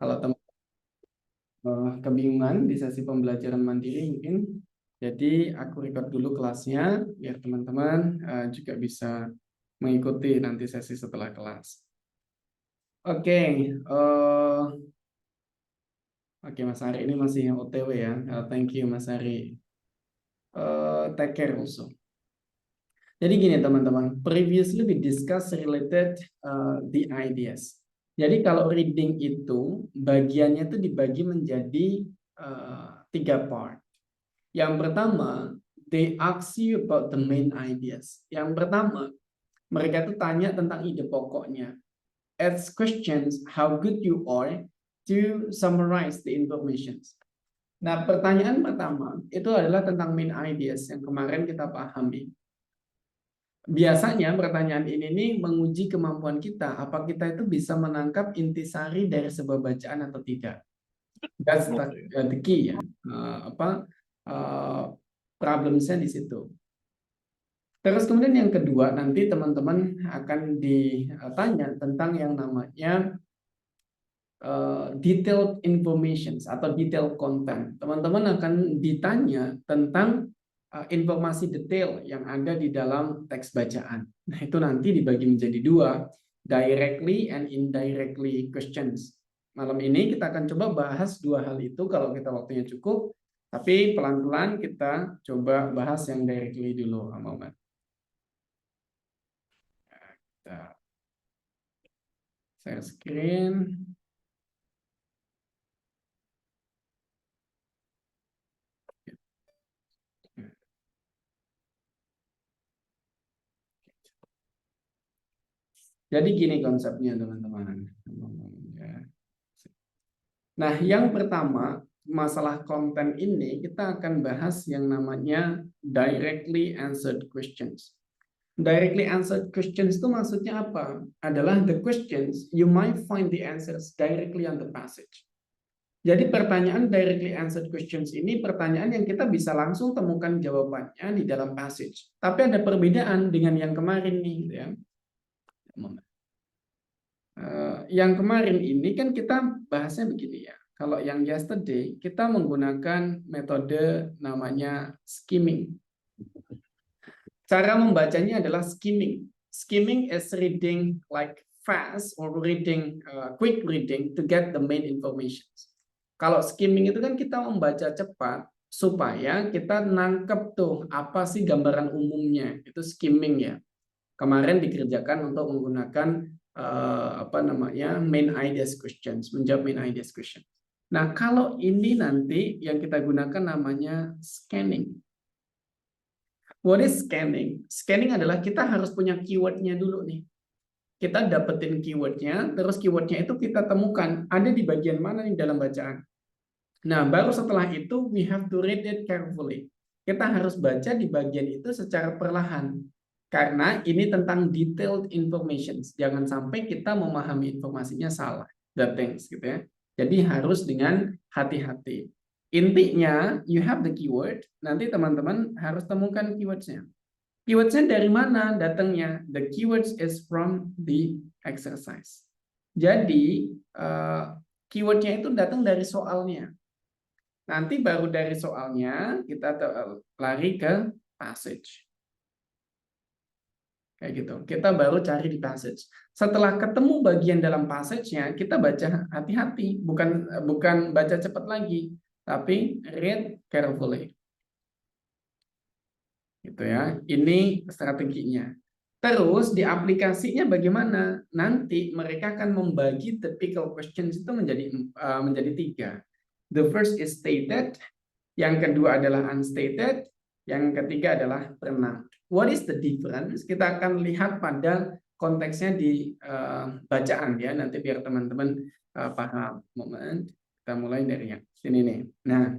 Kalau teman kebingungan di sesi pembelajaran mandiri mungkin, jadi aku record dulu kelasnya biar teman-teman juga bisa mengikuti nanti sesi setelah kelas. Oke, oke Mas Ari ini masih yang OTW ya. Thank you Mas Ari. Take care also. Jadi gini teman-teman, previously we discussed related the ideas. Jadi kalau reading itu bagiannya itu dibagi menjadi 3 part. Yang pertama, they ask you about the main ideas. Yang pertama, mereka itu tanya tentang ide pokoknya. Ask questions how good you are to summarize the information. Nah, pertanyaan pertama itu adalah tentang main ideas yang kemarin kita pahami. Biasanya pertanyaan ini nih menguji kemampuan kita, apa kita itu bisa menangkap intisari dari sebuah bacaan atau tidak. That's the key ya. Problemnya di situ. Terus kemudian yang kedua nanti teman-teman akan ditanya tentang yang namanya detailed information atau detailed content. Teman-teman akan ditanya tentang informasi detail yang ada di dalam teks bacaan. Nah, itu nanti dibagi menjadi 2, directly and indirectly questions. Malam ini kita akan coba bahas 2 hal itu kalau kita waktunya cukup, tapi pelan-pelan kita coba bahas yang directly dulu, Muhammad. Kita share screen. Jadi gini konsepnya teman-teman. Nah, yang pertama, masalah konten ini kita akan bahas yang namanya directly answered questions. Directly answered questions itu maksudnya apa? Adalah the questions you might find the answers directly on the passage. Jadi pertanyaan directly answered questions ini pertanyaan yang kita bisa langsung temukan jawabannya di dalam passage. Tapi ada perbedaan dengan yang kemarin nih, gitu ya. Yang kemarin ini kan kita bahasnya begini ya. Kalau yang yesterday kita menggunakan metode namanya skimming. Cara membacanya adalah skimming. Skimming is reading like fast or reading quick reading to get the main information. Kalau skimming itu kan kita membaca cepat supaya kita nangkep tuh apa sih gambaran umumnya. Itu skimming ya. Kemarin dikerjakan untuk menggunakan main ideas questions, menjawab main ideas question. Nah, kalau ini nanti yang kita gunakan namanya scanning. What is scanning? Scanning adalah kita harus punya keywordnya dulu nih. Kita dapetin keywordnya, terus keywordnya itu kita temukan ada di bagian mana nih dalam bacaan. Nah, baru setelah itu we have to read it carefully. Kita harus baca di bagian itu secara perlahan. Karena ini tentang detailed information. Jangan sampai kita memahami informasinya salah. The things gitu ya. Jadi harus dengan hati-hati. Intinya, you have the keyword. Nanti teman-teman harus temukan keywordsnya. Keywordsnya dari mana datangnya? The keywords is from the exercise. Jadi, keywordnya itu datang dari soalnya. Nanti baru dari soalnya kita lari ke passage. Kayak gitu. Kita baru cari di passage. Setelah ketemu bagian dalam passage-nya, kita baca hati-hati, bukan baca cepat lagi, tapi read carefully. Gitu ya. Ini strateginya. Terus di aplikasinya bagaimana? Nanti mereka akan membagi typical questions itu menjadi 3. The first is stated, yang kedua adalah unstated, yang ketiga adalah pronounced. What is the difference? Kita akan lihat pada konteksnya di bacaan ya. Nanti biar teman-teman paham. Moment. Kita mulai dari yang sini nih. Nah,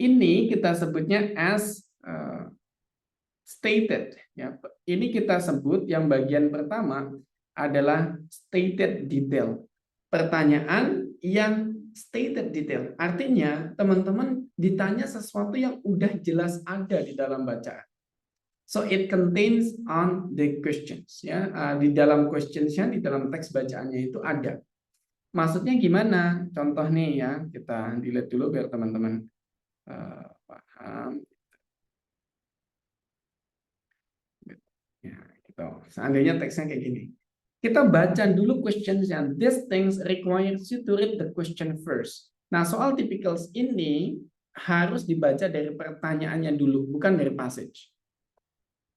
ini kita sebutnya as stated. Ya. Ini kita sebut yang bagian pertama adalah stated detail. Pertanyaan yang stated detail. Artinya, teman-teman ditanya sesuatu yang udah jelas ada di dalam bacaan. So it contains on the questions ya. Di dalam questionsnya, di dalam teks bacaannya itu ada. Maksudnya gimana? Contoh nih ya, kita dilihat dulu biar teman-teman paham. Ya, gitu. Seandainya teksnya kayak gini. Kita baca dulu questions-nya. These things requires you to read the question first. Nah, soal typicals ini harus dibaca dari pertanyaannya dulu, bukan dari passage.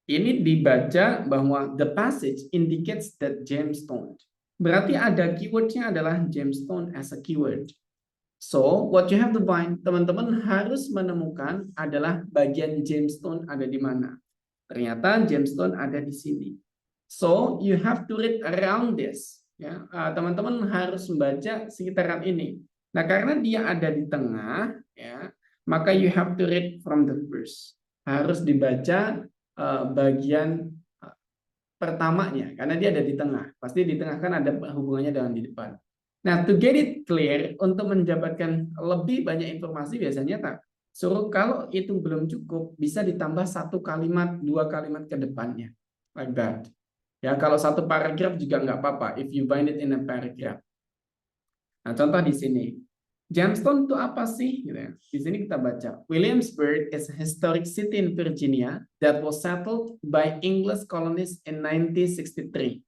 Ini dibaca bahwa the passage indicates that gemstone. Berarti ada keywordnya adalah gemstone as a keyword. So, what you have to find, teman-teman harus menemukan adalah bagian gemstone ada di mana. Ternyata gemstone ada di sini. So, you have to read around this. Ya, teman-teman harus membaca sekitaran ini. Nah, karena dia ada di tengah, ya, maka you have to read from the first. Harus dibaca bagian pertamanya, karena dia ada di tengah. Pasti di tengah kan ada hubungannya dengan di depan. Nah, to get it clear, untuk mendapatkan lebih banyak informasi biasanya tak suruh kalau itu belum cukup, bisa ditambah 1 kalimat, 2 kalimat ke depannya. Like that. Ya, kalau 1 paragraf juga nggak apa-apa, if you find it in a paragraph. Nah, contoh di sini. Gemstone itu apa sih? Gitu ya. Di sini kita baca. Williamsburg is a historic city in Virginia that was settled by English colonists in 1963.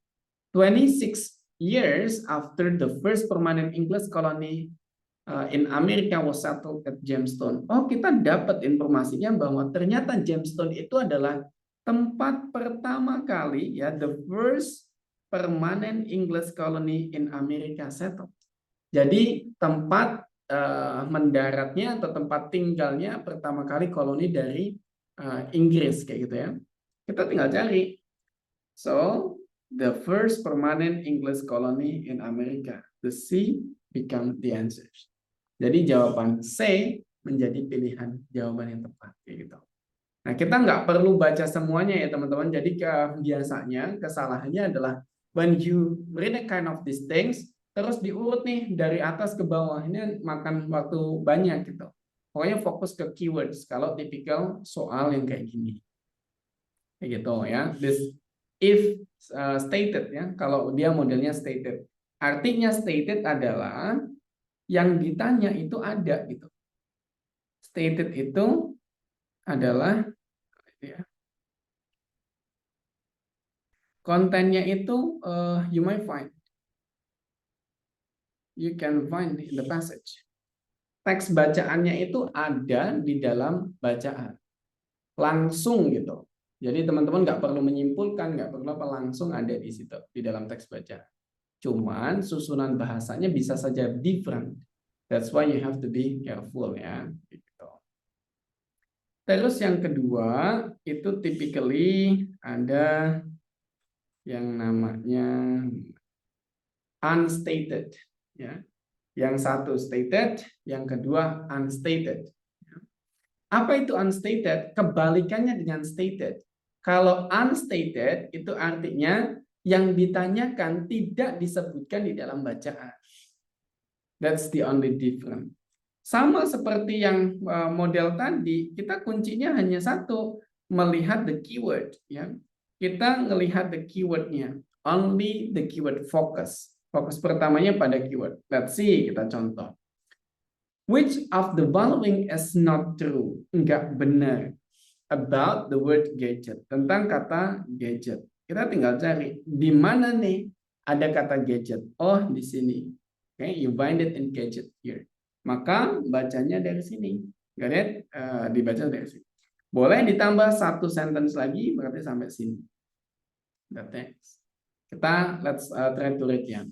26 years after the first permanent English colony in America was settled at Jamestown. Oh, kita dapat informasinya bahwa ternyata Jamestown itu adalah tempat pertama kali, ya, the first permanent English colony in America settled. Jadi tempat mendaratnya atau tempat tinggalnya pertama kali koloni dari Inggris kayak gitu ya. Kita tinggal cari. So, the first permanent English colony in America. The C become the answers. Jadi jawaban C menjadi pilihan jawaban yang tepat kayak gitu. Nah, kita nggak perlu baca semuanya ya teman-teman. Jadi biasanya kesalahannya adalah when you read a kind of these things, terus diurut nih dari atas ke bawah, ini makan waktu banyak gitu. Pokoknya fokus ke keywords kalau tipikal soal yang kayak gini. Kayak gitu ya. This if stated ya, kalau dia modelnya stated. Artinya stated adalah yang ditanya itu ada gitu. Stated itu adalah ya, kontennya itu you might find. You can find in the passage. Teks bacaannya itu ada di dalam bacaan. Langsung gitu. Jadi teman-teman nggak perlu menyimpulkan, nggak perlu apa, langsung ada di situ, di dalam teks bacaan. Cuman susunan bahasanya bisa saja different. That's why you have to be careful ya. Gitu. Terus yang kedua, itu typically ada yang namanya unstated. Ya. Yang satu stated, yang kedua unstated. Apa itu unstated? Kebalikannya dengan stated. Kalau unstated itu artinya yang ditanyakan tidak disebutkan di dalam bacaan. That's the only difference. Sama seperti yang model tadi, kita kuncinya hanya satu, melihat the keyword. Ya. Kita melihat the keywordnya. Only the keyword focus. Fokus pertamanya pada keyword. Let's see, kita contoh. Which of the following is not true? Enggak benar. About the word gadget. Tentang kata gadget. Kita tinggal cari. Di mana nih ada kata gadget? Oh, di sini. Okay, you find it in gadget here. Maka bacanya dari sini. Got it? Dibaca dari sini. Boleh ditambah 1 sentence lagi, berarti sampai sini. Thanks. Kita let's try to read ya.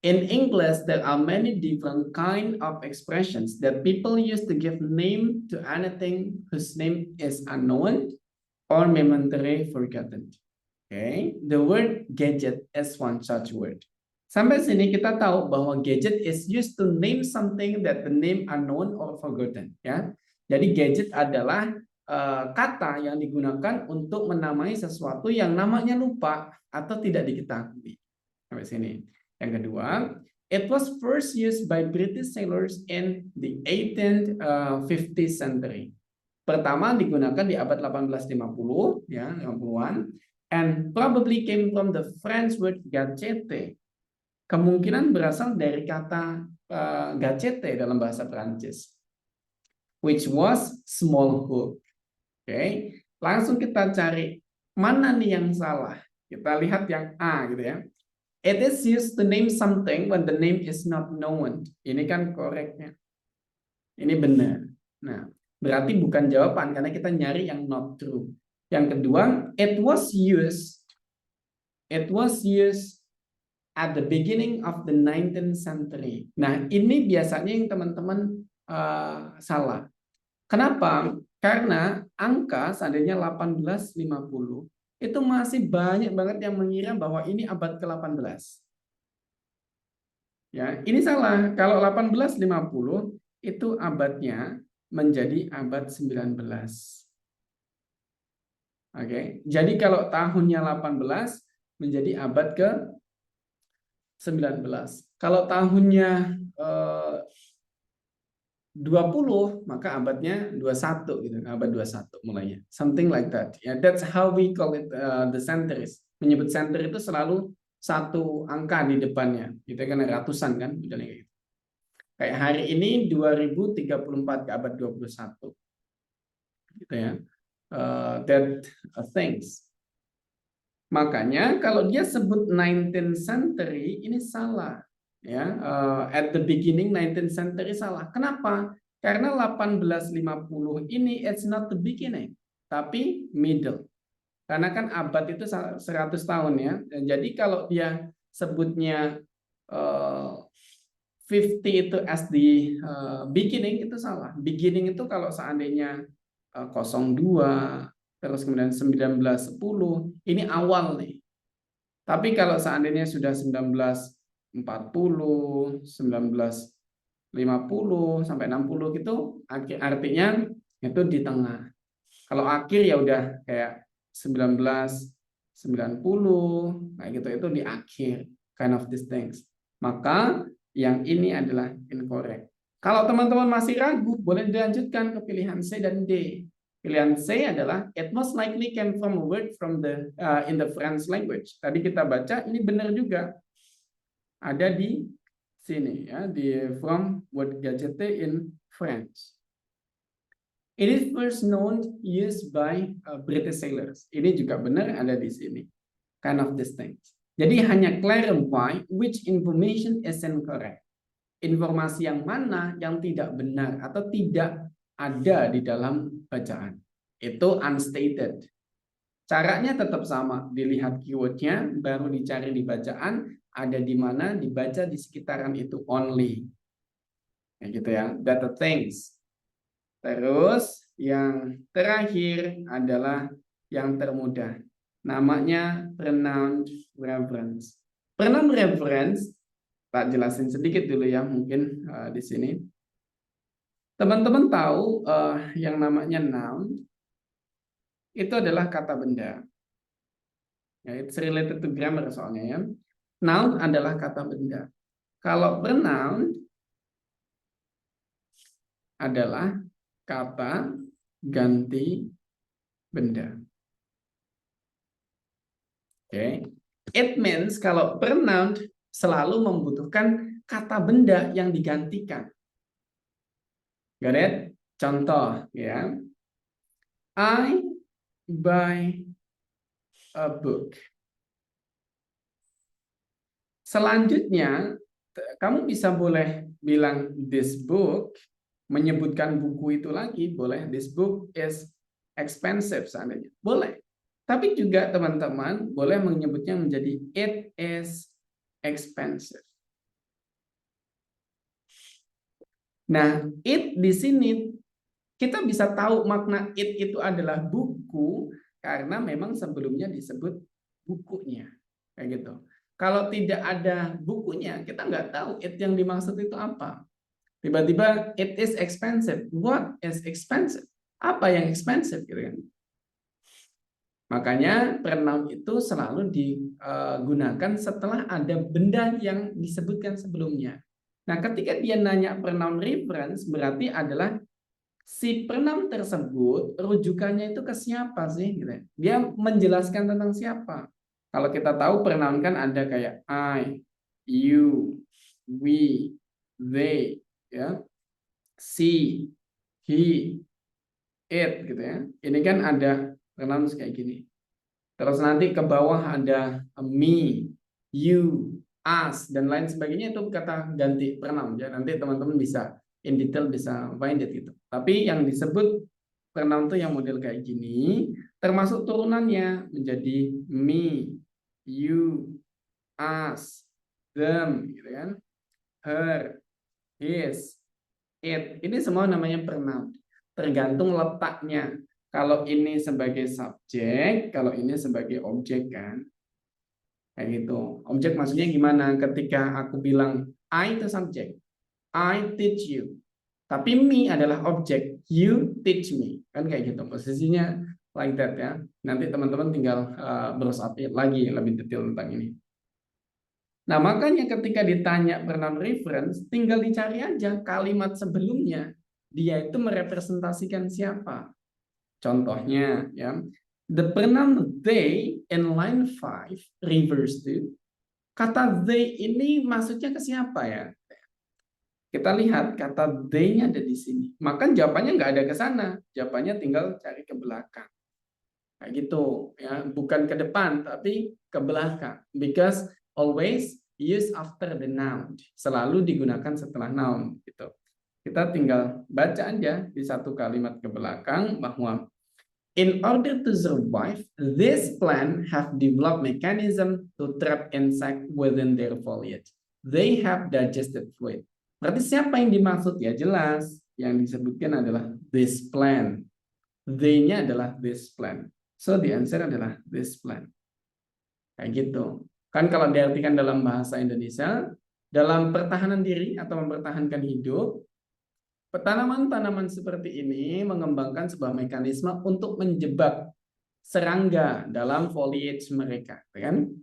In English, there are many different kind of expressions that people use to give name to anything whose name is unknown or momentarily forgotten. Okay, the word gadget is one such word. Sampai sini kita tahu bahwa gadget is used to name something that the name unknown or forgotten. Ya, jadi gadget adalah kata yang digunakan untuk menamai sesuatu yang namanya lupa atau tidak diketahui. Sampai sini. Yang kedua, it was first used by British sailors in the 1850th century. Pertama digunakan di abad 1850, ya, 50-an, and probably came from the French word gadgette. kemungkinan berasal dari kata gacete dalam bahasa Perancis, which was small hook. Oke, langsung kita cari mana nih yang salah. Kita lihat yang A gitu ya. It is used to name something when the name is not known. Ini kan koreknya. Ini benar. Nah, berarti bukan jawaban karena kita nyari yang not true. Yang kedua, it was used at the beginning of the 19th century. Nah, ini biasanya yang teman-teman salah. Kenapa? Karena angka seandainya 1850 itu masih banyak banget yang mengira bahwa ini abad ke-18. Ya, ini salah. Kalau 1850 itu abadnya menjadi abad 19. Oke. Jadi kalau tahunnya 18 menjadi abad ke-19. Kalau tahunnya 20 maka abadnya 21 gitu, abad 21 mulainya. Something like that. Ya, that's how we call it the centuries. Menyebut century itu selalu satu angka di depannya. Gitu kan ratusan kan, misalnya kayak gitu. Kayak hari ini 2034 ke abad 21. Gitu ya. That things. Makanya kalau dia sebut 19th century ini salah. Ya, at the beginning 19th century salah. Kenapa? Karena 1850 ini it's not the beginning, tapi middle. Karena kan abad itu 100 tahun ya. Jadi kalau dia sebutnya 50 itu as the beginning itu salah. Beginning itu kalau seandainya 02 terus kemudian 1910 ini awal nih. Tapi kalau seandainya sudah 1940, 1950 sampai 60 gitu, artinya itu di tengah. Kalau akhir ya udah kayak 1990, kayak gitu, itu di akhir, kind of these things. Maka yang ini adalah incorrect. Kalau teman-teman masih ragu, boleh dilanjutkan ke pilihan C dan D. Pilihan C adalah it most likely came from a word from the in the French language. Tadi kita baca ini benar juga. Ada di sini ya, di from word gadget in French. It is first known used by British sailors. Ini juga benar ada di sini. Kind of these things. Jadi hanya clarify which information is incorrect. Informasi yang mana yang tidak benar atau tidak ada di dalam bacaan. Itu unstated. Caranya tetap sama. Dilihat keywordnya, baru dicari di bacaan, ada di mana, dibaca di sekitaran itu only. Kayak gitu ya. Data things. Terus yang terakhir adalah yang termudah. Namanya pronoun reference. Pronoun reference, tak jelasin sedikit dulu ya mungkin di sini. Teman-teman tahu yang namanya noun itu adalah kata benda. Ya, it's related to grammar soalnya ya. Noun adalah kata benda. Kalau pronoun adalah kata ganti benda. Oke. It means kalau pronoun selalu membutuhkan kata benda yang digantikan. Got it? Contoh ya. I buy a book. Selanjutnya, kamu bisa boleh bilang this book, menyebutkan buku itu lagi, boleh. This book is expensive seandainya. Boleh. Tapi juga teman-teman boleh menyebutnya menjadi it is expensive. Nah, it di sini kita bisa tahu makna it itu adalah buku karena memang sebelumnya disebut bukunya. Kayak gitu. Kalau tidak ada bukunya, kita nggak tahu it yang dimaksud itu apa. Tiba-tiba it is expensive. What is expensive? Apa yang expensive gitu kan? Makanya pronoun itu selalu digunakan setelah ada benda yang disebutkan sebelumnya. Nah, ketika dia nanya pronoun reference, berarti adalah si pronoun tersebut rujukannya itu ke siapa sih? Dia menjelaskan tentang siapa. Kalau kita tahu pronoun kan ada kayak I, you, we, they, ya, she, he, it, gitu ya. Ini kan ada pronouns kayak gini. Terus nanti ke bawah ada me, you, us, dan lain sebagainya, itu kata ganti pronoun ya. Nanti teman-teman bisa in detail bisa find it gitu. Tapi yang disebut pronoun tuh yang model kayak gini, termasuk turunannya menjadi me, you, us, them, gitu kan, her, his, it. Ini semua namanya pronoun. Tergantung letaknya. Kalau ini sebagai subjek, kalau ini sebagai objek kan. Kayak gitu. Objek maksudnya gimana? Ketika aku bilang I itu subjek. I teach you. Tapi me adalah objek. You teach me. Kan kayak gitu. Posisinya like that ya. Nanti teman-teman tinggal brush up lagi lebih detail tentang ini. Nah, makanya ketika ditanya pronoun reference, tinggal dicari aja kalimat sebelumnya. Dia itu merepresentasikan siapa. Contohnya, ya, the pronoun they in line 5 refers to, kata they ini maksudnya ke siapa ya? Kita lihat kata they-nya ada di sini. Maka jawabannya nggak ada ke sana. Jawabannya tinggal cari ke belakang. Kayak gitu, ya, bukan ke depan tapi ke belakang. Because always use after the noun. Selalu digunakan setelah noun gitu. Kita tinggal baca aja di satu kalimat ke belakang bahwa in order to survive, this plant have developed mechanism to trap insect within their foliage. They have digested fluid. Berarti siapa yang dimaksud? Ya jelas, yang disebutkan adalah this plant. They-nya adalah this plant. So the answer adalah this plant. Kayak gitu. Kan kalau diartikan dalam bahasa Indonesia, dalam pertahanan diri atau mempertahankan hidup, tanaman-tanaman seperti ini mengembangkan sebuah mekanisme untuk menjebak serangga dalam foliage mereka, kan?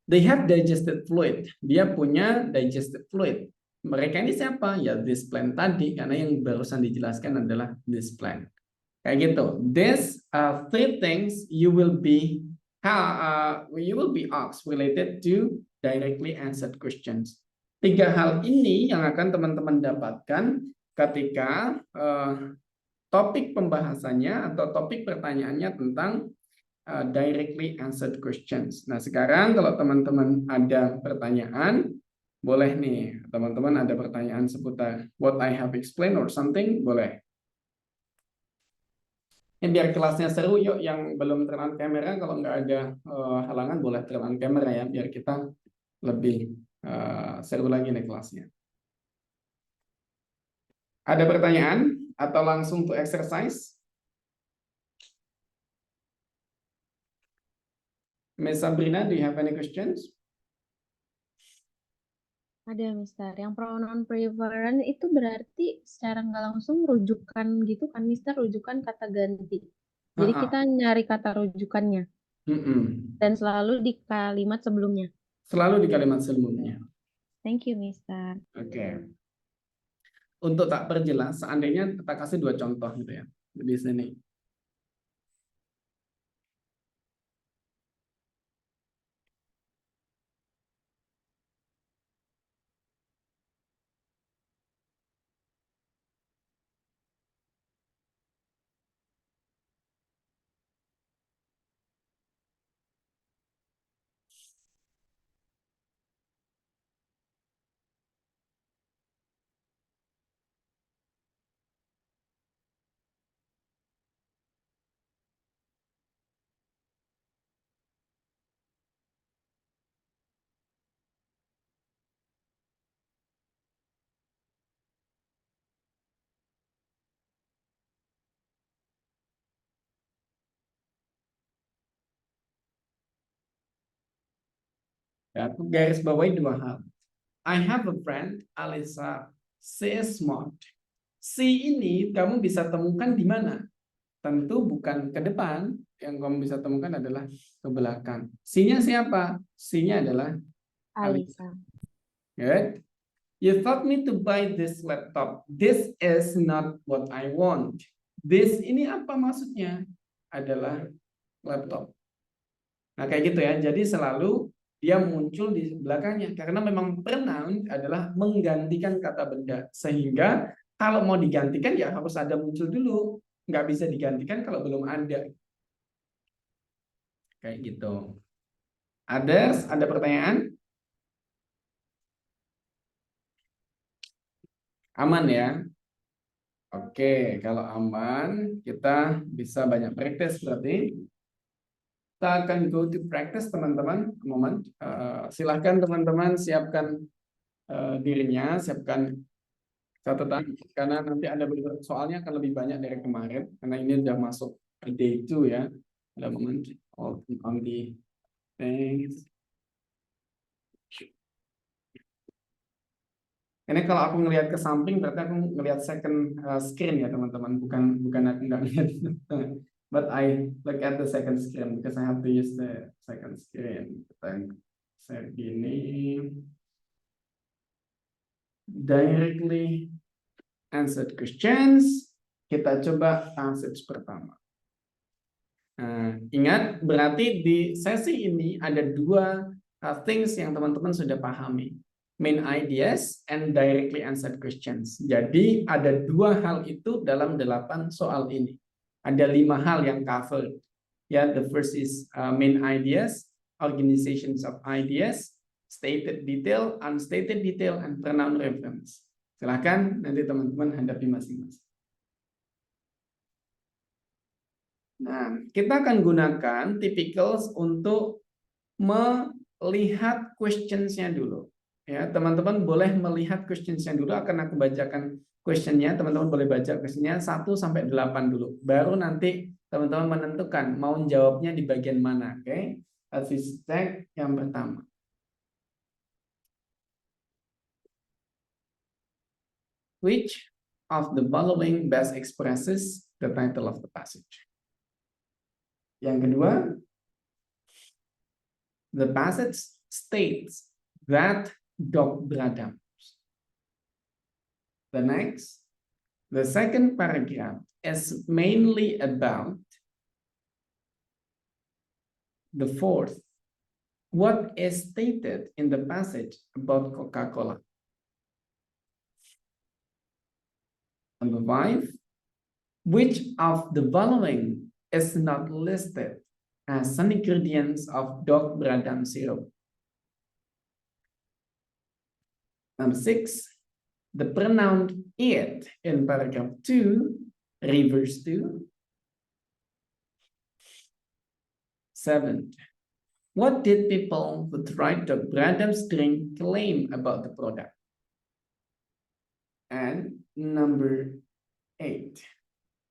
They have digested fluid. Dia punya digested fluid. Mereka ini siapa? Ya this plant tadi, karena yang barusan dijelaskan adalah this plant. Kayak gitu. This three things you will be asked related to directly answered questions. 3 hal ini yang akan teman-teman dapatkan ketika topik pembahasannya atau topik pertanyaannya tentang directly answered questions. Nah, sekarang kalau teman-teman ada pertanyaan, boleh nih, teman-teman ada pertanyaan seputar what I have explained or something, boleh. Ini biar kelasnya seru, yuk yang belum turn on kamera, kalau nggak ada halangan boleh turn on kamera ya, biar kita lebih seru lagi nih kelasnya. Ada pertanyaan atau langsung to exercise? Miss Sabrina, do you have any questions? Ada, Mister. Yang pronoun preference itu berarti secara nggak langsung rujukan gitu kan, Mister? Rujukan kata ganti. Jadi kita nyari kata rujukannya. Dan selalu di kalimat sebelumnya. Selalu di kalimat sebelumnya. Thank you, Mister. Oke. Untuk tak perjelas, seandainya kita kasih 2 contoh gitu ya di sini. Ya, aku garis bawahi 2 hal. I have a friend, Alisa. She is smart. Si ini kamu bisa temukan di mana? Tentu bukan ke depan, yang kamu bisa temukan adalah ke belakang. Si-nya siapa? Si-nya adalah Alisa. Good. You thought me to buy this laptop. This is not what I want. This ini apa maksudnya? Adalah laptop. Nah, kayak gitu ya. Jadi selalu dia muncul di belakangnya karena memang pronoun adalah menggantikan kata benda, sehingga kalau mau digantikan ya harus ada muncul dulu, nggak bisa digantikan kalau belum ada, kayak gitu. Ada pertanyaan? Aman ya? Oke, kalau aman kita bisa banyak praktis berarti. Kita akan go to practice teman-teman. Moment. Silahkan teman-teman siapkan dirinya, siapkan catatan karena nanti ada soalnya akan lebih banyak dari kemarin karena ini udah masuk day 2 ya. Ada moment on the things. Ini kalau aku ngelihat ke samping berarti aku ngelihat second screen ya teman-teman, bukan aku nggak lihat. But I look at the second screen because I have to use the second screen. Dan saya gini directly answered questions. Kita coba passage pertama. Nah, ingat berarti di sesi ini ada dua things yang teman-teman sudah pahami. Main ideas and directly answered questions. Jadi ada dua hal itu dalam 8 soal ini. Ada 5 hal yang cover. Ya, the first is main ideas, organizations of ideas, stated detail, unstated detail, and pronoun reference. Silakan nanti teman-teman hadapi masing-masing. Nah, kita akan gunakan typicals untuk melihat questions-nya dulu. Ya, teman-teman boleh melihat questions-nya dulu, akan aku bacakan question-nya, teman-teman boleh baca question-nya 1 sampai 8 dulu. Baru nanti teman-teman menentukan mau jawabnya di bagian mana, oke? Okay? Let's check yang pertama. Which of the following best expresses the title of the passage? Yang kedua, the passage states that dog beradab. The next, the second paragraph is mainly about the fourth. What is stated in the passage about Coca-Cola? Number 5, which of the following is not listed as an ingredients of dog beradam syrup? Number 6, the pronoun it in paragraph 2 refers to. 7, what did people who tried dog beradam's drink claim about the product? And number 8,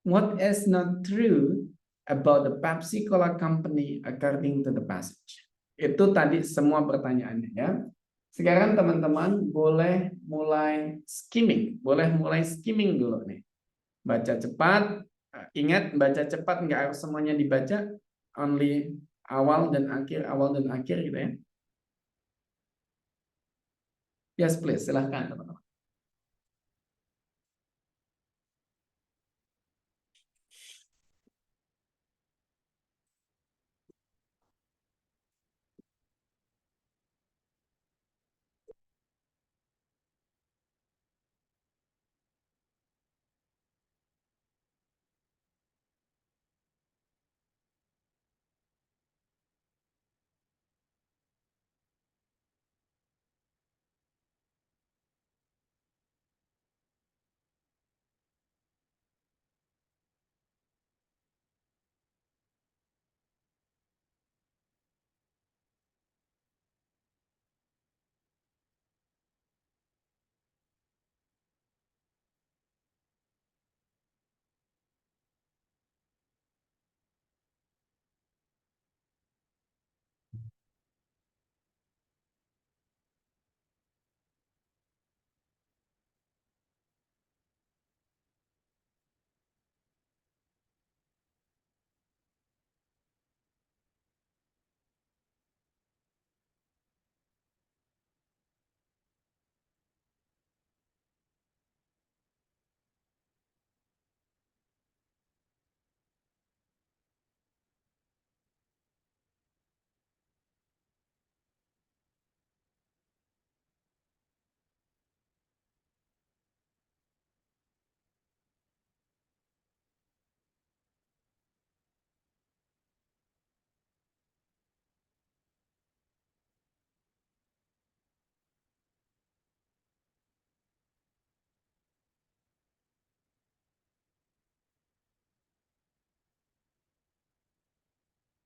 what is not true about the Pepsi Cola Company according to the passage? Itu tadi semua pertanyaannya ya. Sekarang teman-teman boleh mulai skimming, dulu nih. Baca cepat, ingat baca cepat nggak harus semuanya dibaca, only awal dan akhir gitu ya. Yes please, silahkan teman-teman.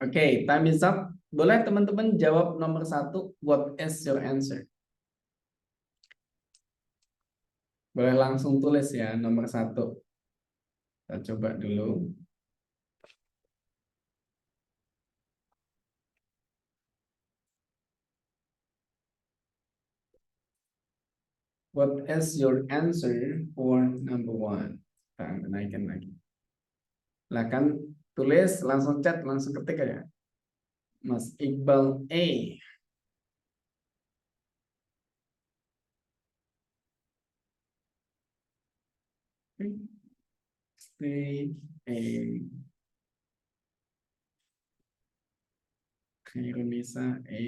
Oke, time is up. Boleh teman-teman jawab nomor 1. What is your answer? Boleh langsung tulis ya nomor 1. Kita coba dulu. What is your answer for number 1? Kita naikkan lagi. Silakan tulis, langsung chat, langsung ketik aja. Mas Iqbal A. Stay A. Khairunisa A.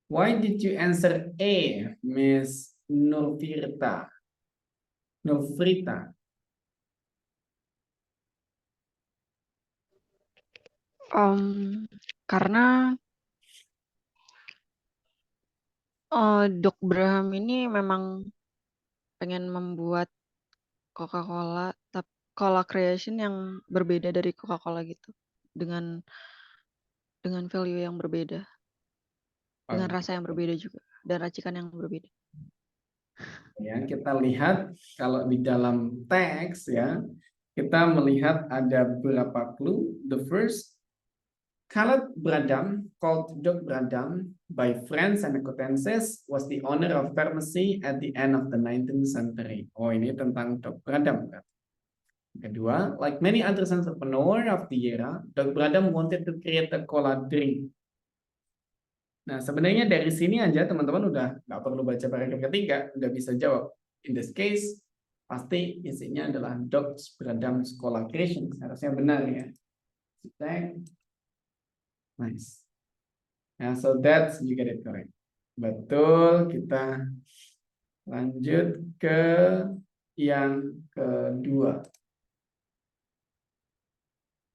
Why did you answer A, Miss Nurfirta? Nurfrita. Karena Doc Braham ini memang pengen membuat Coca-Cola, tapi Cola Creation yang berbeda dari Coca-Cola gitu, dengan value yang berbeda, dengan rasa yang berbeda juga, dan racikan yang berbeda. Ya, kita lihat kalau di dalam teks ya, kita melihat ada beberapa clue. The first, Khaled Bradam, called Doc Bradam by friends and acquaintances, was the owner of pharmacy at the end of the 19th century. Oh, ini tentang Doc Bradam kan. Kedua, like many other entrepreneurs of the era, Doc Bradam wanted to create a cola drink. Nah, sebenarnya dari sini aja teman-teman udah nggak perlu baca paragraf ketiga, udah bisa jawab. In this case, pasti isinya adalah Doc Bradam's Cola Creation. Harusnya benar ya. Nice. Nah, so that's you get it correct. Betul, kita lanjut ke yang kedua.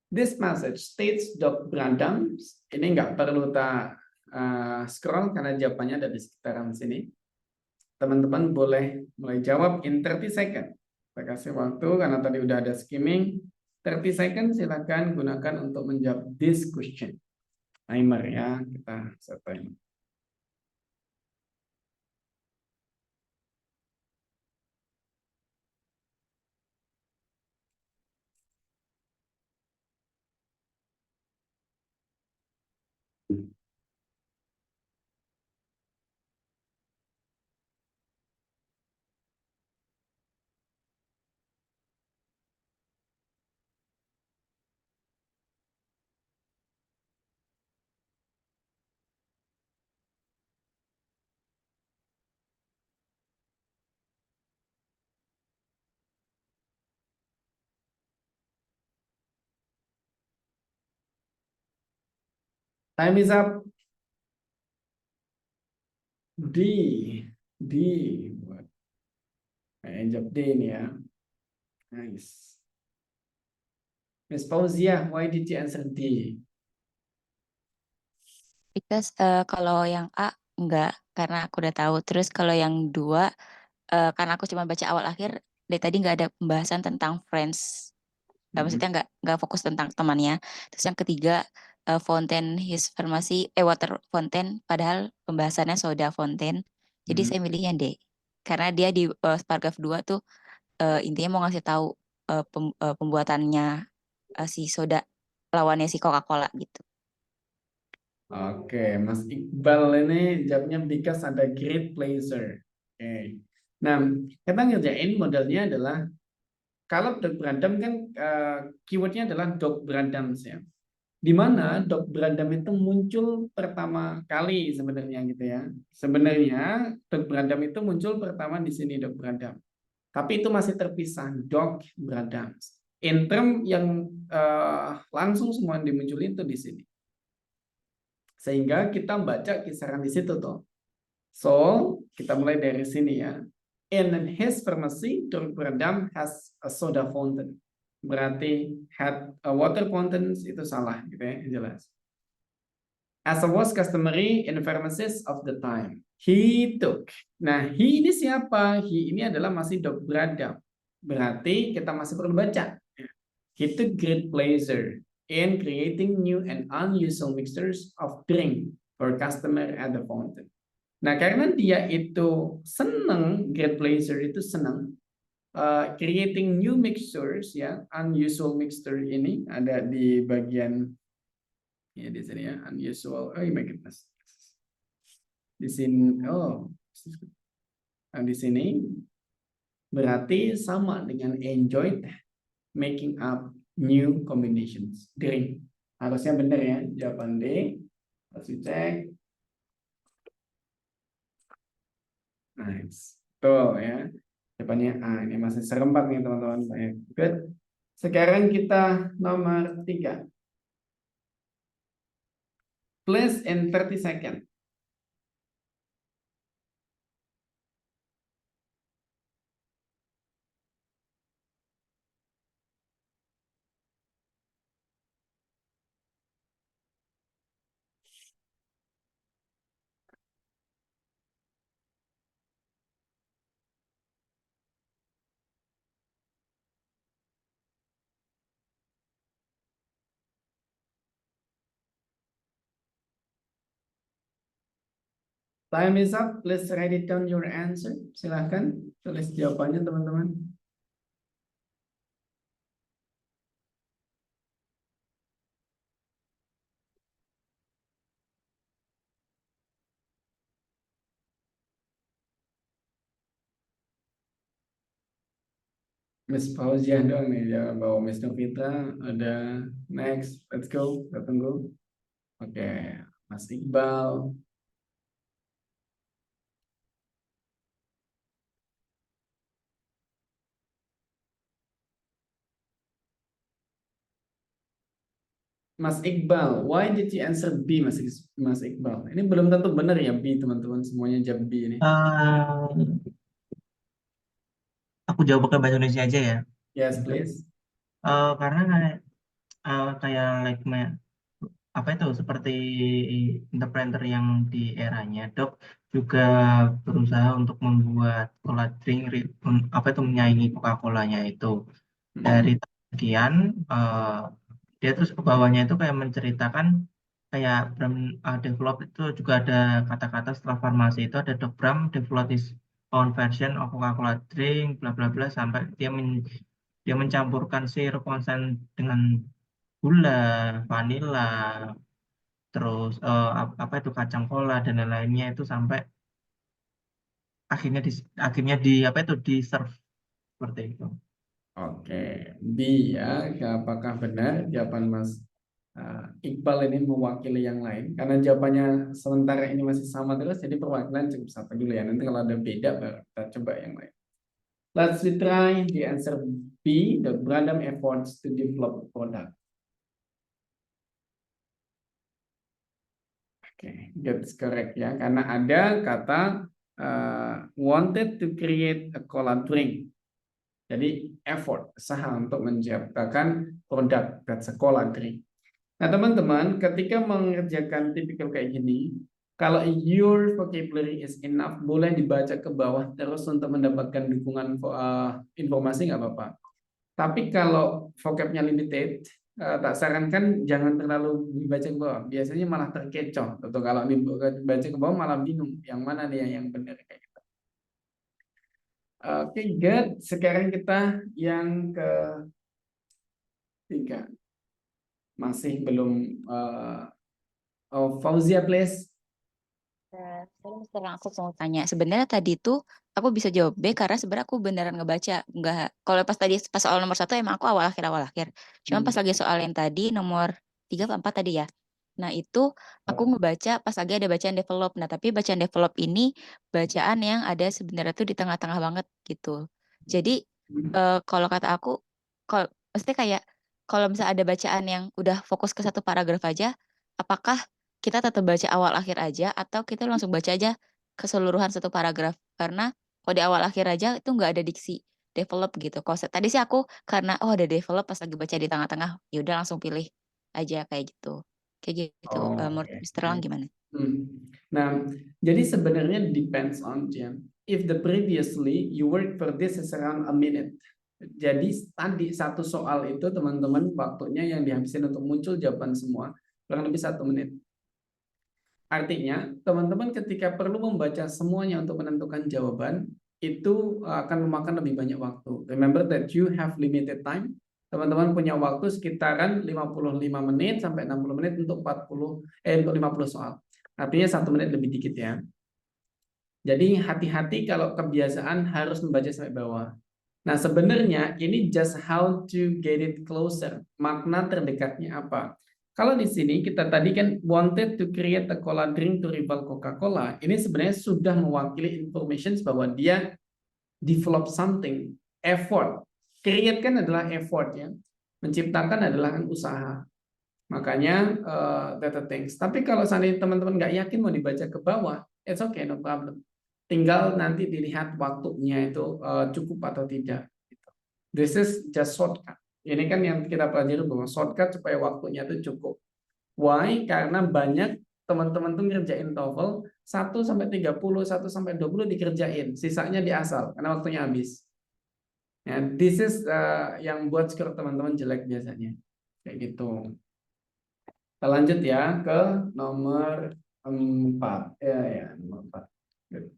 This passage states Doc Bradam. Ini nggak perlu scroll karena jawabannya ada di sekitaran sini. Teman-teman boleh mulai jawab in 30 second. Saya kasih waktu karena tadi udah ada skimming. 30 second silakan gunakan untuk menjawab this question. Timer ya, kita set timer. Time is up. D. Jawab D ini ya. Nice. Miss Fauzia, why did you answer D? Because kalau yang A enggak, karena aku udah tahu. Terus kalau yang 2, karena aku cuma baca awal akhir, dari tadi nggak ada pembahasan tentang friends. Maksudnya nggak fokus tentang temannya. Terus yang ketiga, fountain his pharmacy, water fountain, padahal pembahasannya soda fountain. Jadi saya milih yang D. Karena dia di paragraf 2 tuh intinya mau ngasih tahu pembuatannya si soda, lawannya si Coca-Cola gitu. Oke, Mas Iqbal ini jawabnya because ada great pleasure. Oke. Nah, kita ngerjain modelnya adalah kalau Doc Bradam kan keywordnya adalah Doc Bradams ya. Di mana Doc Bradam itu muncul pertama kali sebenarnya gitu ya. Sebenarnya Doc Bradam itu muncul pertama di sini Doc Bradam. Tapi itu masih terpisah Doc Bradams. In term yang langsung semua dimunculin itu di sini. Sehingga kita baca kisaran di situ tuh. So, kita mulai dari sini ya. In his pharmacy, Doc Bradam has a soda fountain. Berarti had a water fountain itu salah gitu ya, jelas. As was customary in pharmacies of the time, he took. Nah, he ini siapa? He ini adalah masih Doc Bradam. Berarti kita masih perlu baca. He took great pleasure in creating new and unusual mixtures of drink for customer at the fountain. Nah, karena dia itu senang, great pleasure itu senang creating new mixtures, ya, unusual mixture ini ada di bagian ya di sini ya, unusual. Oh my goodness. Di sini, nah, di sini berarti sama dengan enjoyed making up new combinations. Drink. Harusnya benar ya, jawaban D. Let's cek. Nice. Tuh ya. Jawabannya A. Ini masih serempak nih teman-teman. Baik. Good. Sekarang kita nomor 3. Please in 30 seconds. Time is up. Please write it down your answer. Silahkan tulis jawabannya teman-teman. Miss Fauzia doang nih, jangan bawa Miss Novita. Ada next, let's go. Kita tunggu. Oke, Mas Iqbal. Mas Iqbal, why did you answer B, Mas Iqbal? Ini belum tentu benar ya B, teman-teman. Semuanya jawab B ini. Aku jawab pakai bahasa Indonesia aja ya. Yes, please. Karena kayak like apa itu seperti interpreter yang di eranya Dok juga berusaha untuk membuat cola drink apa itu menyaingi Coca-Colanya itu. Dari sekian dia terus ke bawahnya itu kayak menceritakan kayak Bram develop itu juga ada kata-kata setelah farmasi itu ada Dok Bram develop his own version of Coca-Cola drink bla bla bla sampai dia mencampurkan sirup konsen dengan gula, vanila, terus apa itu kacang kola dan lain-lainnya itu sampai akhirnya di apa itu di serve seperti itu. Oke, B ya. Apakah benar jawaban Mas Iqbal ini mewakili yang lain? Karena jawabannya sementara ini masih sama terus, jadi perwakilan cukup satu dulu ya. Nanti kalau ada beda baru kita coba yang lain. Let's try the answer B. The Brandam efforts to develop product. Oke, that's correct ya. Karena ada kata wanted to create a cola drink. Jadi effort, usaha untuk menciptakan produk that's a cola drink. Nah teman-teman, ketika mengerjakan tipikal kayak gini, kalau your vocabulary is enough, boleh dibaca ke bawah terus untuk mendapatkan dukungan informasi nggak apa-apa. Tapi kalau vocabnya limited, tak sarankan jangan terlalu dibaca ke bawah. Biasanya malah terkecoh. Atau kalau dibaca ke bawah malah bingung yang mana nih yang benar kayak gitu. Oke, good. Sekarang kita yang ketiga. Masih belum. Fauzia, please. Sekarang aku mau tanya. Sebenarnya tadi tuh aku bisa jawab B karena sebenarnya aku beneran ngebaca. Enggak. Kalau pas soal nomor 1 emang aku awal akhir. Cuma pas lagi soal yang tadi nomor 3 atau 4 tadi ya. Nah itu aku ngebaca pas lagi ada bacaan develop. Nah tapi bacaan develop ini bacaan yang ada sebenarnya tuh di tengah-tengah banget gitu. Jadi kalau kata aku, maksudnya kayak kalau misalnya ada bacaan yang udah fokus ke satu paragraf aja, apakah kita tetap baca awal akhir aja atau kita langsung baca aja keseluruhan satu paragraf? Karena kalau di awal akhir aja itu nggak ada diksi develop gitu. Kalau tadi sih aku karena ada develop pas lagi baca di tengah-tengah, ya udah langsung pilih aja kayak gitu. Kayak gitu. Menurut Mr. Lang gimana? Nah, jadi sebenarnya depends on Jen. If the previously you work for this is around a minute, Jadi tadi satu soal itu teman-teman waktunya yang dihabisin untuk muncul jawaban semua kurang lebih 1 menit. Artinya teman-teman ketika perlu membaca semuanya untuk menentukan jawaban itu akan memakan lebih banyak waktu. Remember that you have limited time. Teman-teman punya waktu sekitaran 55 menit sampai 60 menit untuk untuk 50 soal. Artinya 1 menit lebih dikit ya. Jadi hati-hati kalau kebiasaan harus membaca sampai bawah. Nah, sebenarnya ini just how to get it closer. Makna terdekatnya apa? Kalau di sini kita tadi kan wanted to create a cola drink to rival Coca-Cola. Ini sebenarnya sudah mewakili information bahwa dia develop something, effort. Create kan adalah effort ya. Menciptakan adalah kan usaha. Makanya data things. Tapi kalau seandainya teman-teman nggak yakin mau dibaca ke bawah, it's okay, no problem. Tinggal nanti dilihat waktunya itu cukup atau tidak. This is just shortcut. Ini kan yang kita pelajari bahwa shortcut supaya waktunya itu cukup. Why? Karena banyak teman-teman tuh ngerjain TOEFL 1 sampai 30, 1 sampai 20 dikerjain, sisanya diasal karena waktunya habis. Ya, this is yang buat skor teman-teman jelek biasanya. Kayak gitu. Kita lanjut ya ke nomor 4. Ya, nomor 4. Good.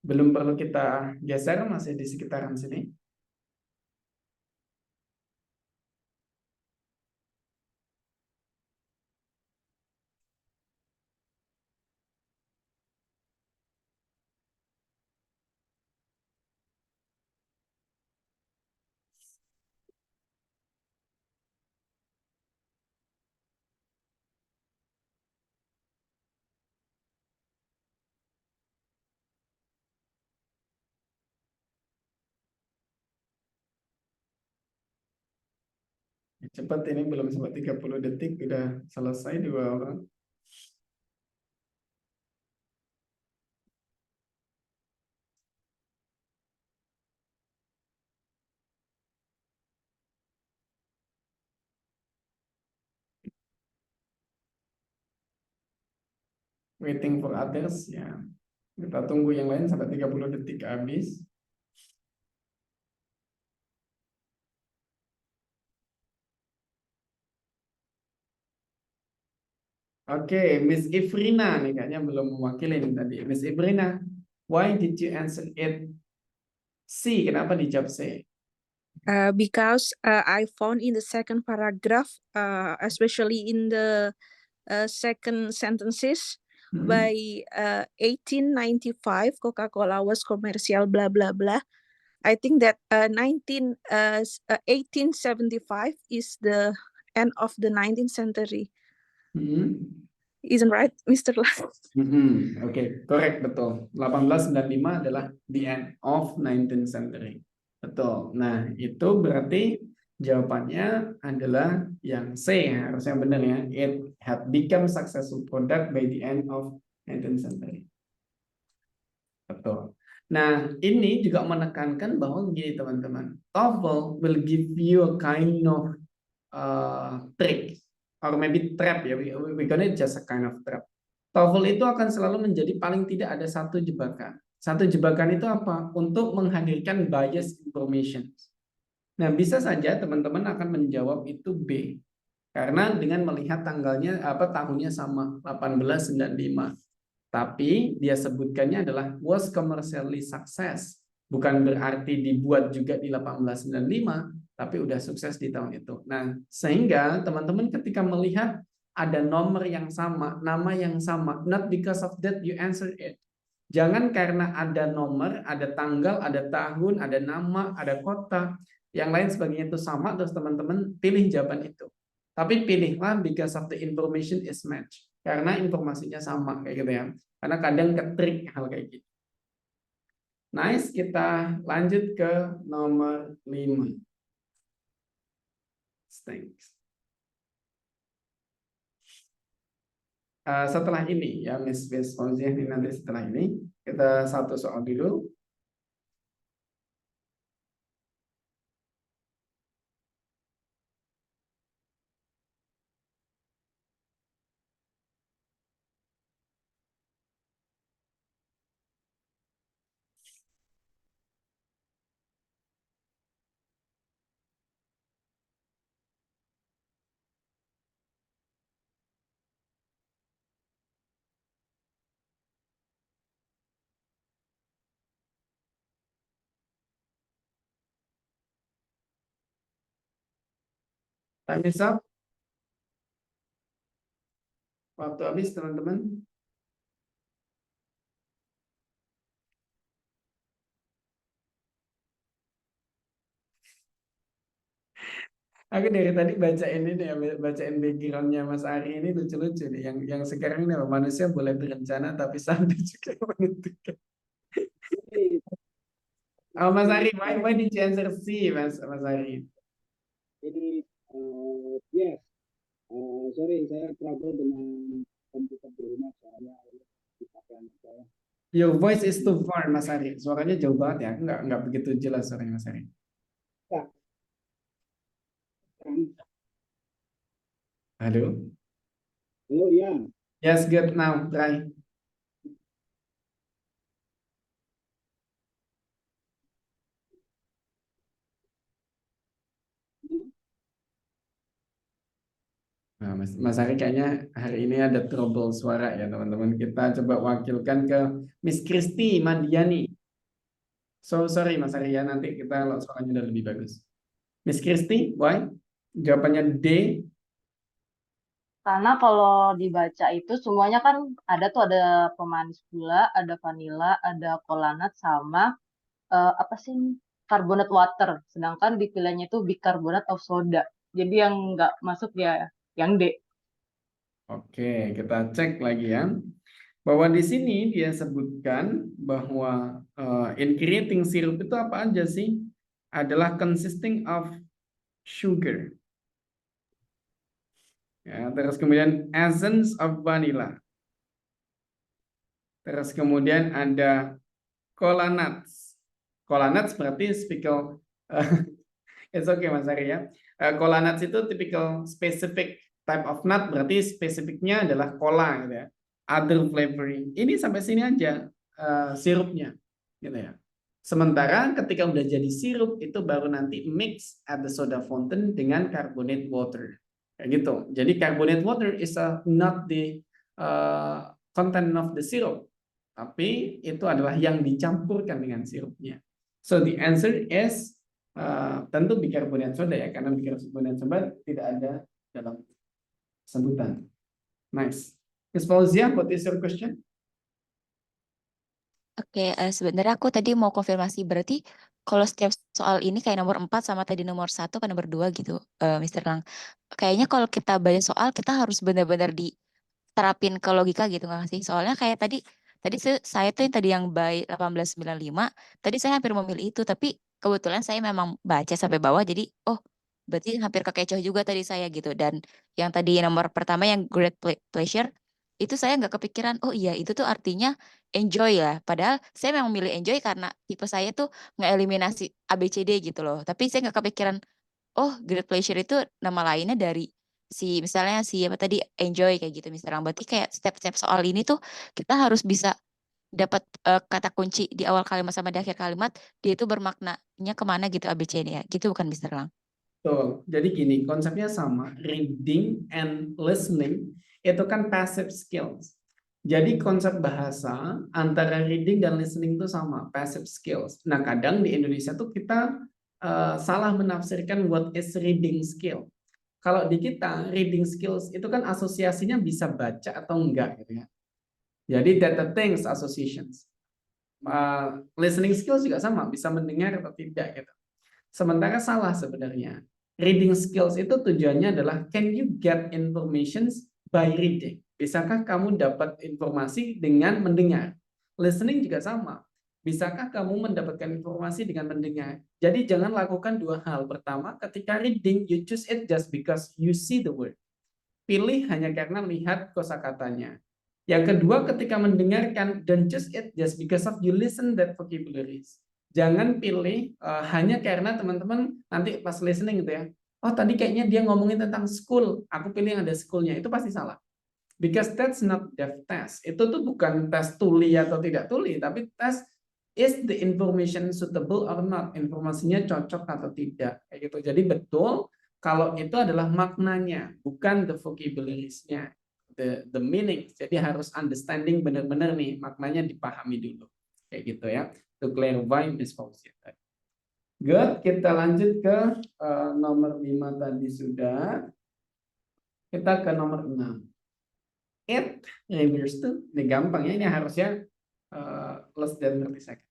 Belum perlu kita geser, masih di sekitaran sini. Cepat ini belum sampai 30 detik udah selesai 2 orang. Waiting for others ya. Kita tunggu yang lain sampai 30 detik habis. Oke, Miss Ifrina nih kayaknya belum mewakili nih tadi. Miss Ifrina, why did you answer it C? Kenapa dijawab C? Because I found in the second paragraph, especially in the second sentences, by 1895, Coca-Cola was commercial, blah, blah, blah. I think that 1875 is the end of the 19th century. Isn't right, Mr. Lang? Oke, correct, betul. 1895 adalah the end of 19th century. Betul. Nah, itu berarti jawabannya adalah yang C, harusnya benar ya. It had become successful product by the end of 19th century. Betul. Nah, ini juga menekankan bahwa begini teman-teman. TOEFL will give you a kind of trick or maybe trap ya. We gonna just a kind of trap. TOEFL itu akan selalu menjadi paling tidak ada satu jebakan. Satu jebakan itu apa? Untuk menghadirkan bias information. Nah, bisa saja teman-teman akan menjawab itu B. Karena dengan melihat tanggalnya tahunnya sama 1895. Tapi dia sebutkannya adalah was commercially success. Bukan berarti dibuat juga di 1895, tapi udah sukses di tahun itu. Nah, sehingga teman-teman ketika melihat ada nomor yang sama, nama yang sama, not because of that you answer it. Jangan karena ada nomor, ada tanggal, ada tahun, ada nama, ada kota, yang lain sebagainya itu sama, terus teman-teman pilih jawaban itu. Tapi pilihlah because of the information is match. Karena informasinya sama, kayak gitu ya. Karena kadang ketrik hal kayak gitu. Nice, kita lanjut ke nomor 5. Thanks. Setelah ini ya Miss Fauzia, nanti setelah ini kita satu soal dulu. Time is up. Waktu habis, teman-teman. Aku dari tadi baca ini nih, bacain backgroundnya Mas Ari ini lucu-lucu nih. Yang sekarang ini manusia boleh berencana tapi sampai juga menentukan. Oh, Mas Ari, why did you answer C, Mas Ari? Jadi, yes, sorry, saya trouble dengan komputer di rumah, soalnya dipakai anak saya. Your voice is too far, Mas Ari. Suaranya jauh banget ya. Nggak begitu jelas suaranya, Mas Ari. Ya. Halo? Halo, ya. Yes, good now. Try. Nah, Mas Ari kayaknya hari ini ada trouble suara ya, teman-teman. Kita coba wakilkan ke Miss Kristi Mandiani. So sorry Mas Ari ya, nanti kita kalau suaranya udah lebih bagus. Miss Kristi, why? Jawabannya D. Karena kalau dibaca itu semuanya kan ada tuh, ada pemanis gula, ada vanilla, ada cola nut, sama apa sih, carbonate water. Sedangkan di pilihannya itu bicarbonate of soda. Jadi yang nggak masuk ya yang D. Oke, kita cek lagi ya. Bahwa di sini dia sebutkan bahwa in creating syrup itu apa aja sih? Adalah consisting of sugar. Ya, terus kemudian essence of vanilla. Terus kemudian ada cola nuts. Cola nuts berarti typical, it's okay Mas Ari ya. Cola nuts itu typical specific type of nut, berarti spesifiknya adalah cola gitu ya. Other flavoring. Ini sampai sini aja sirupnya gitu ya. Sementara ketika udah jadi sirup itu baru nanti mix at the soda fountain dengan carbonate water. Kayak gitu. Jadi carbonate water is not the content of the syrup, tapi itu adalah yang dicampurkan dengan sirupnya. So the answer is tentu bicarbonate soda ya, karena bicarbonate soda tidak ada dalam sebutan. Nice. Miss Fauzia, what is your question? Oke, sebenarnya aku tadi mau konfirmasi, berarti kalau setiap soal ini kayak nomor 4 sama tadi nomor 1 apa nomor 2 gitu, Mr. Lang. Kayaknya kalau kita banyak soal, kita harus benar-benar diterapin ke logika gitu nggak sih? Soalnya kayak tadi saya tuh yang tadi yang by 1895, tadi saya hampir memilih itu, tapi kebetulan saya memang baca sampai bawah, jadi berarti hampir kekecoh juga tadi saya gitu. Dan yang tadi nomor pertama yang great pleasure, itu saya nggak kepikiran, oh iya itu tuh artinya enjoy ya. Padahal saya memang milih enjoy karena tipe saya tuh ngeeliminasi ABCD gitu loh. Tapi saya nggak kepikiran, oh great pleasure itu nama lainnya dari misalnya apa tadi enjoy kayak gitu misalnya. Berarti kayak step-step soal ini tuh kita harus bisa dapat kata kunci di awal kalimat sama di akhir kalimat, dia itu bermaknanya kemana gitu ABCD ya. Gitu bukan Mr. Lang? Betul. Jadi gini, konsepnya sama. Reading and listening itu kan passive skills. Jadi konsep bahasa antara reading dan listening itu sama, passive skills. Nah, kadang di Indonesia tuh kita salah menafsirkan what is reading skill. Kalau di kita, reading skills itu kan asosiasinya bisa baca atau enggak gitu ya. Jadi data things associations. Listening skills juga sama, bisa mendengar atau tidak gitu. Sementara salah sebenarnya. Reading skills itu tujuannya adalah can you get information by reading? Bisakah kamu dapat informasi dengan mendengar? Listening juga sama. Bisakah kamu mendapatkan informasi dengan mendengar? Jadi jangan lakukan dua hal. Pertama, ketika reading, you choose it just because you see the word. Pilih hanya karena lihat kosakatanya. Yang kedua, ketika mendengarkan, don't choose it just because of you listen that vocabularies. Jangan pilih hanya karena teman-teman nanti pas listening gitu ya. Oh tadi kayaknya dia ngomongin tentang school, aku pilih yang ada schoolnya. Itu pasti salah. Because that's not the test. Itu tuh bukan tes tuli atau tidak tuli, tapi tes is the information suitable or not. Informasinya cocok atau tidak. Kayak gitu. Jadi betul kalau itu adalah maknanya, bukan the vocabularies-nya, the meaning. Jadi harus understanding benar-benar nih maknanya dipahami dulu. Kayak gitu ya. To clarify Miss Fauzia. Good, kita lanjut ke nomor 5 tadi sudah. Kita ke nomor 6. It reverse to. Ini gampang ya, ini harusnya less than 30 second.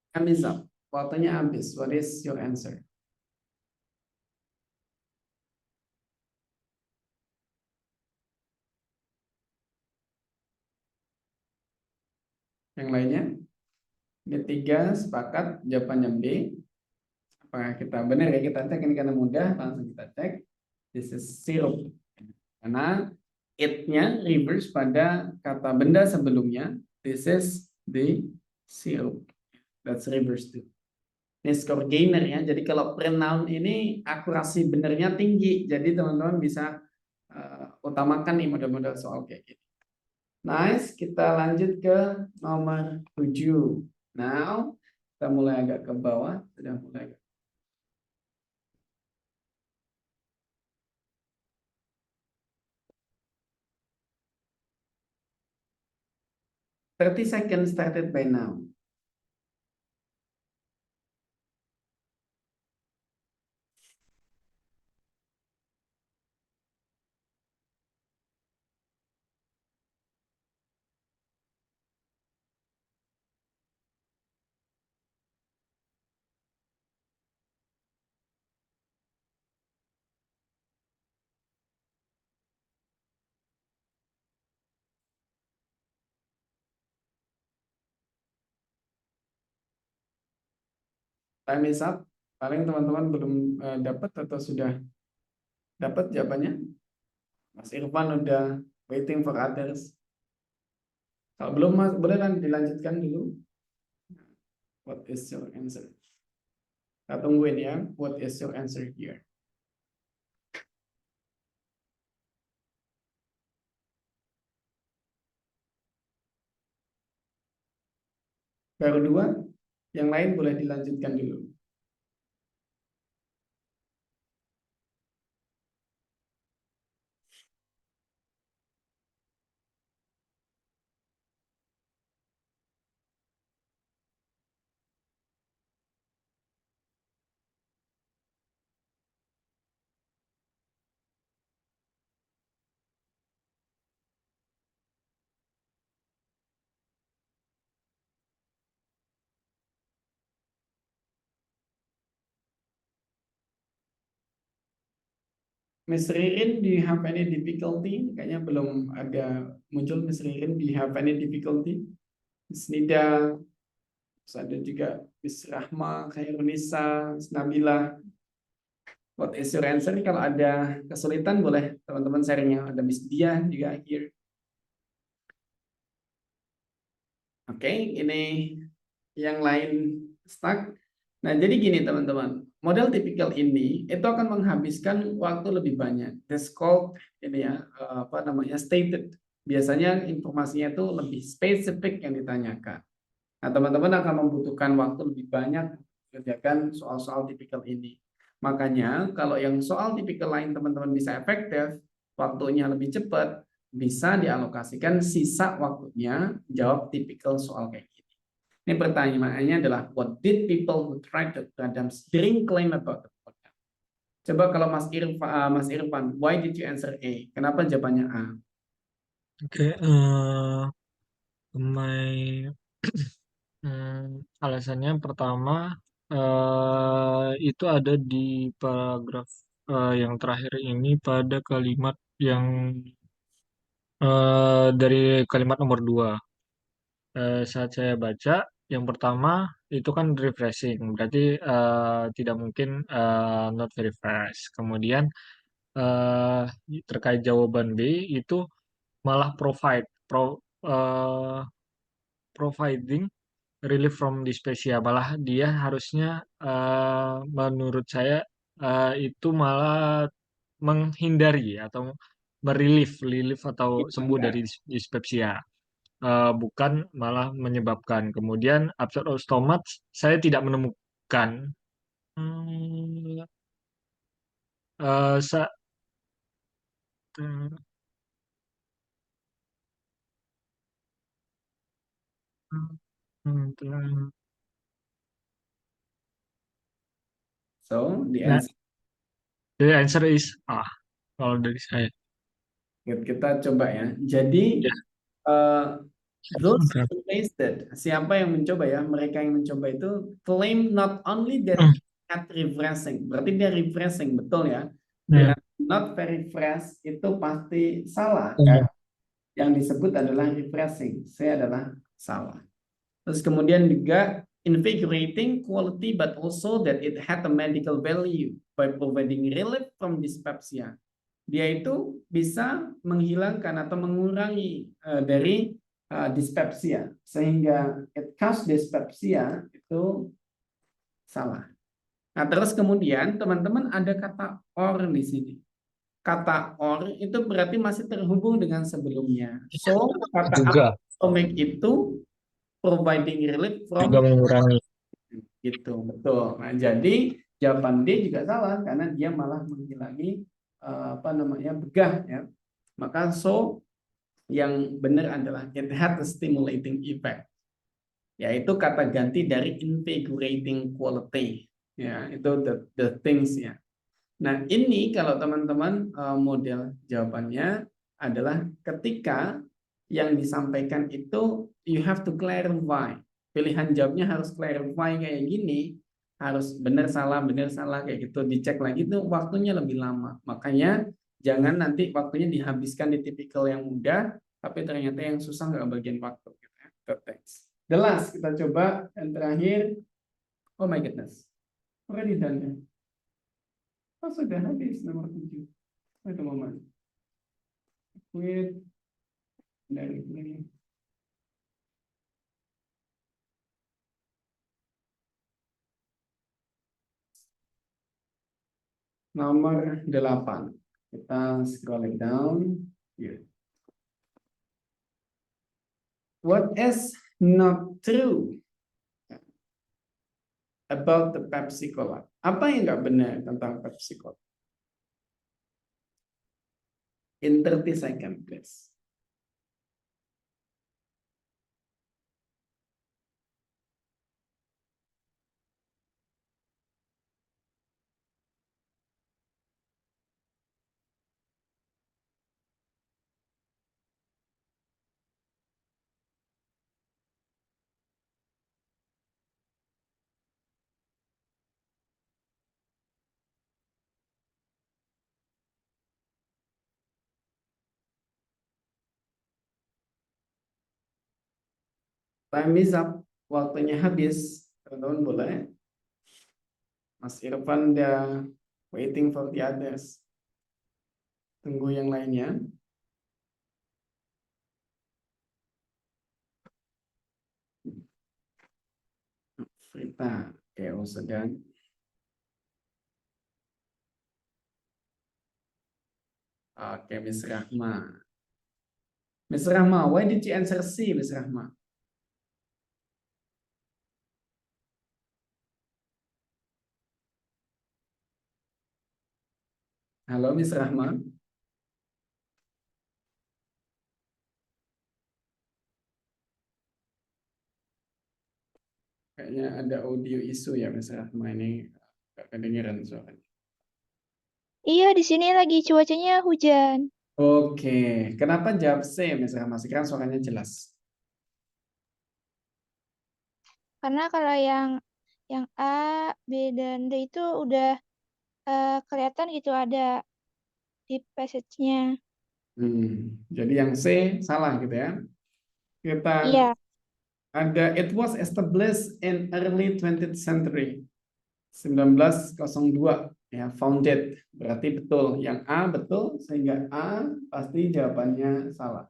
Time is up. Waktunya habis. What is your answer? Yang lainnya? Ini 3 sepakat jawabannya B. Apakah kita benar ya, kita cek ini karena mudah, langsung kita cek. This is syrup. Karena it-nya reverse pada kata benda sebelumnya. This is the syrup. That's reverse to. Ini score gainer ya. Jadi kalau pronoun ini akurasi benernya tinggi. Jadi teman-teman bisa utamakan nih model-model soal kayak gini. Nice, kita lanjut ke nomor 7. Now, kita mulai agak ke bawah. Sudah mulai agak. Seconds started by now. Time is up. Paling teman-teman belum dapat atau sudah dapat jawabannya? Mas Irfan udah waiting for others. Kalau belum, Mas, boleh dilanjutkan dulu. What is your answer? Kita tungguin ya. What is your answer here? Baru 2. Yang lain boleh dilanjutkan dulu. Miss Ririn, do you have any difficulty? Kayaknya belum ada muncul. Miss Ririn, do you have any difficulty? Miss Nida, terus ada juga Miss Rahma, Khairunisa, Miss Nabila. What is your answer? Kalau ada kesulitan boleh teman-teman sharingnya. Ada Miss Dia juga here. Oke, ini yang lain stuck. Nah, jadi gini teman-teman. Model tipikal ini itu akan menghabiskan waktu lebih banyak. That's called ini ya, stated. Biasanya informasinya itu lebih spesifik yang ditanyakan. Nah, teman-teman akan membutuhkan waktu lebih banyak mengerjakan soal-soal tipikal ini. Makanya kalau yang soal tipikal lain teman-teman bisa efektif, waktunya lebih cepat, bisa dialokasikan sisa waktunya jawab tipikal soal kayak gini. Ini pertanyaannya adalah what did people who tried to Adams drink claim about the product? Coba kalau Mas Irfan, why did you answer A? Kenapa jawabannya A? Oke, alasannya pertama itu ada di paragraf yang terakhir ini pada kalimat yang dari kalimat nomor 2. Saat saya baca, yang pertama itu kan refreshing, berarti tidak mungkin not very fresh. Kemudian terkait jawaban B itu malah providing relief from dyspepsia. Malah dia harusnya menurut saya itu malah menghindari atau relief atau sembuh dari dyspepsia. Bukan malah menyebabkan. Kemudian upset of stomach saya tidak menemukan. Hmm, eh, sa- hmm, hmm, So, the nah, answer, the answer is kalau dari saya. kita coba ya. Jadi, Ya. those who tasted, siapa yang mencoba ya? Mereka yang mencoba itu claim not only that Hmm, it had refreshing, berarti dia refreshing, betul ya? ya. Berarti not very fresh itu pasti salah Hmm, kan? Yang disebut adalah refreshing, saya adalah salah. Terus kemudian juga invigorating quality, but also that it had a medical value by providing relief from dyspepsia. Dia itu bisa menghilangkan atau mengurangi dari dyspepsia, sehingga it cause dyspepsia itu salah. Nah, terus kemudian teman-teman ada kata or di sini. Kata or itu berarti masih terhubung dengan sebelumnya. So, kata juga stomach itu providing relief juga from mengurangi. gitu, betul. Nah, jadi jawaban D juga salah karena dia malah menghilangi apa namanya begah ya. Maka so yang benar adalah it had a stimulating effect, yaitu kata ganti dari invigorating quality ya, itu the things ya. Nah, ini kalau teman-teman model jawabannya adalah ketika yang disampaikan itu you have to clarify. Pilihan jawabnya harus clarify kayak gini, harus benar salah kayak gitu. Dicek lagi tuh waktunya lebih lama. Makanya jangan nanti waktunya dihabiskan di tipikal yang mudah, tapi ternyata yang susah nggak bagian waktu. Gitu ya. Teks. The last kita coba yang terakhir. Oh my goodness, already done ya. Oh, sudah habis nomor 7. Itu momen. Quit dari ini. Nomor 8. Kita scroll it down. Here. What is not true about the Pepsi Cola? Apa yang nggak benar tentang Pepsi Cola? In 30 seconds, please. Time is up. Waktunya habis. Teman-teman boleh. Mas Irfan udah waiting for the others. Tunggu yang lainnya. Frita, Keo sedang. Oke, Miss Rahma. Miss Rahma, why did you answer C, Miss Rahma? Halo, Miss Rahma. Kayaknya ada audio isu ya, Miss Rahma, ini nggak kedengeran suaranya. Iya, di sini lagi cuacanya hujan. Oke, kenapa jawab C, Miss Rahma? Sekarang suaranya jelas. Karena kalau yang A, B, dan D itu udah kelihatan gitu ada di passage-nya. Jadi yang C salah gitu ya. Kita Iya. ada it was established in early 20th century. 1902 ya, founded. Berarti betul. Yang A betul, sehingga A pasti jawabannya salah.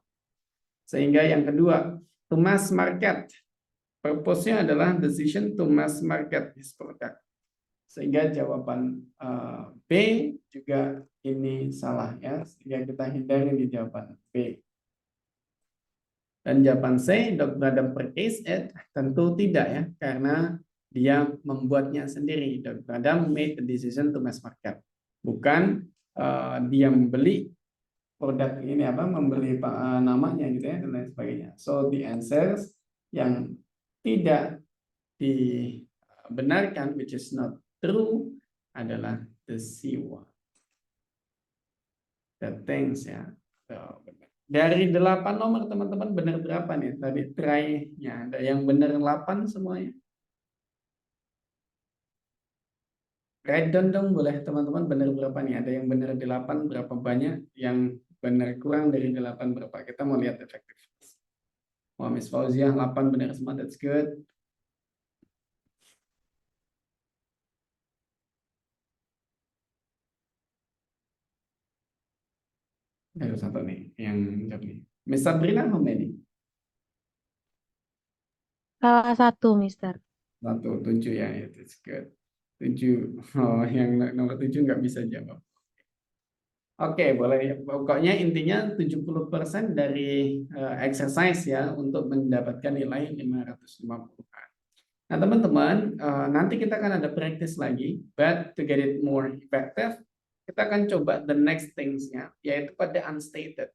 Sehingga yang kedua, to mass market. Purpose-nya adalah decision to mass market this product. Sehingga jawaban B juga ini salah ya. Sehingga kita hindari di jawaban B. Dan jawaban C, Dr. Adam purchased it, tentu tidak ya, karena dia membuatnya sendiri. Dr. Adam made the decision to mass market. Bukan dia membeli produk ini membeli namanya gitu ya dan lain sebagainya. So the answers yang tidak dibenarkan, which is not true, adalah the C one. The things ya. So, dari 8 nomor teman-teman benar berapa nih? Tadi try-nya ada yang benar 8 semuanya. Write down dong boleh teman-teman benar berapa nih? Ada yang benar 8 berapa banyak? Yang benar kurang dari 8 berapa? Kita mau lihat effectiveness. Wah, Miss Fauziah 8 benar semua, that's good. Ada satu nih yang jawab nih. Miss Sabrina how many? Salah satu, Mister. 1, 7 ya, it's good. 7. Oh, yang nomor 7 nggak bisa jawab. Oke, boleh. Pokoknya intinya 70% dari exercise ya untuk mendapatkan nilai 550. Nah, teman-teman, nanti kita akan ada practice lagi, but to get it more effective, kita akan coba the next things-nya, yaitu pada unstated.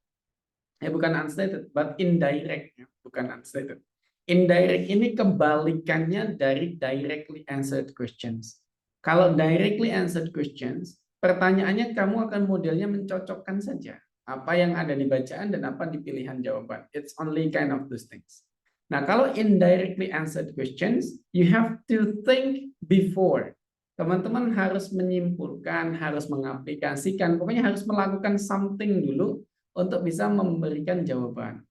Bukan unstated, but indirect, ya. Bukan unstated. Indirect ini kebalikannya dari directly answered questions. Kalau directly answered questions, pertanyaannya kamu akan modelnya mencocokkan saja apa yang ada di bacaan dan apa di pilihan jawaban. It's only kind of those things. Nah, kalau indirectly answered questions, you have to think before. Teman-teman harus menyimpulkan, harus mengaplikasikan, pokoknya harus melakukan something dulu untuk bisa memberikan jawaban.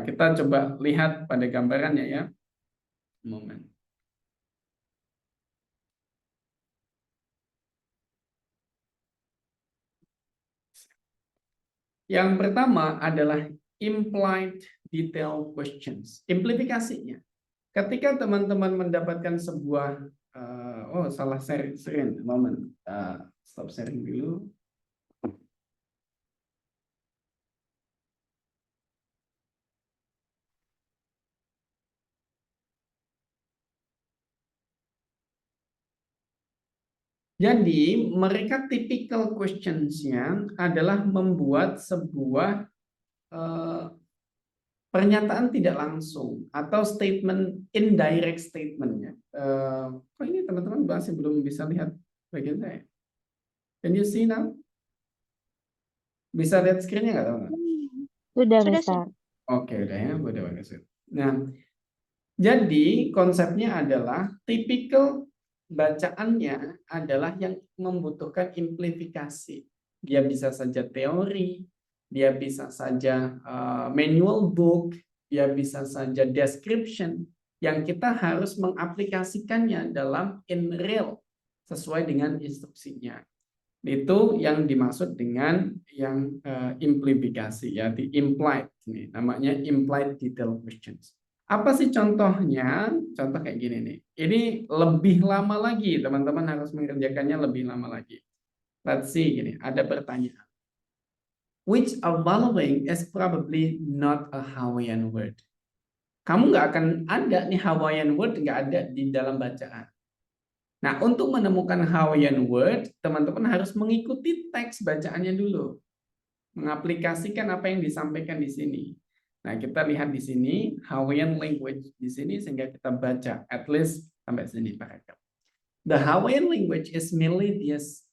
Kita coba lihat pada gambarannya ya. Moment. Yang pertama adalah implied detail questions. Implifikasinya. Ketika teman-teman mendapatkan sebuah salah sharing moment. Stop sharing dulu. Jadi mereka typical questions-nya adalah membuat sebuah pernyataan tidak langsung atau statement indirect statement-nya. Kok ini teman-teman masih belum bisa lihat bagian saya? Can you see now? Bisa lihat screen-nya nggak teman-teman? Sudah, Sudah, Mister. Oke, udah ya, udah bagus. Nah, jadi konsepnya adalah typical bacaannya adalah yang membutuhkan implifikasi. Dia bisa saja teori, dia bisa saja manual book, dia bisa saja description, yang kita harus mengaplikasikannya dalam in real sesuai dengan instruksinya. Itu yang dimaksud dengan yang implifikasi ya, di implied nih, namanya implied detail questions. Apa sih contohnya? Contoh kayak gini nih. Ini lebih lama lagi, teman-teman harus mengerjakannya lebih lama lagi. Let's see, gini, ada pertanyaan. Which of following is probably not a Hawaiian word? Kamu nggak akan ada nih Hawaiian word, nggak ada di dalam bacaan. Nah, untuk menemukan Hawaiian word, teman-teman harus mengikuti teks bacaannya dulu. Mengaplikasikan apa yang disampaikan di sini. Nah, kita lihat di sini Hawaiian language di sini sehingga kita baca at least sampai sini paragraf. The Hawaiian language is melodious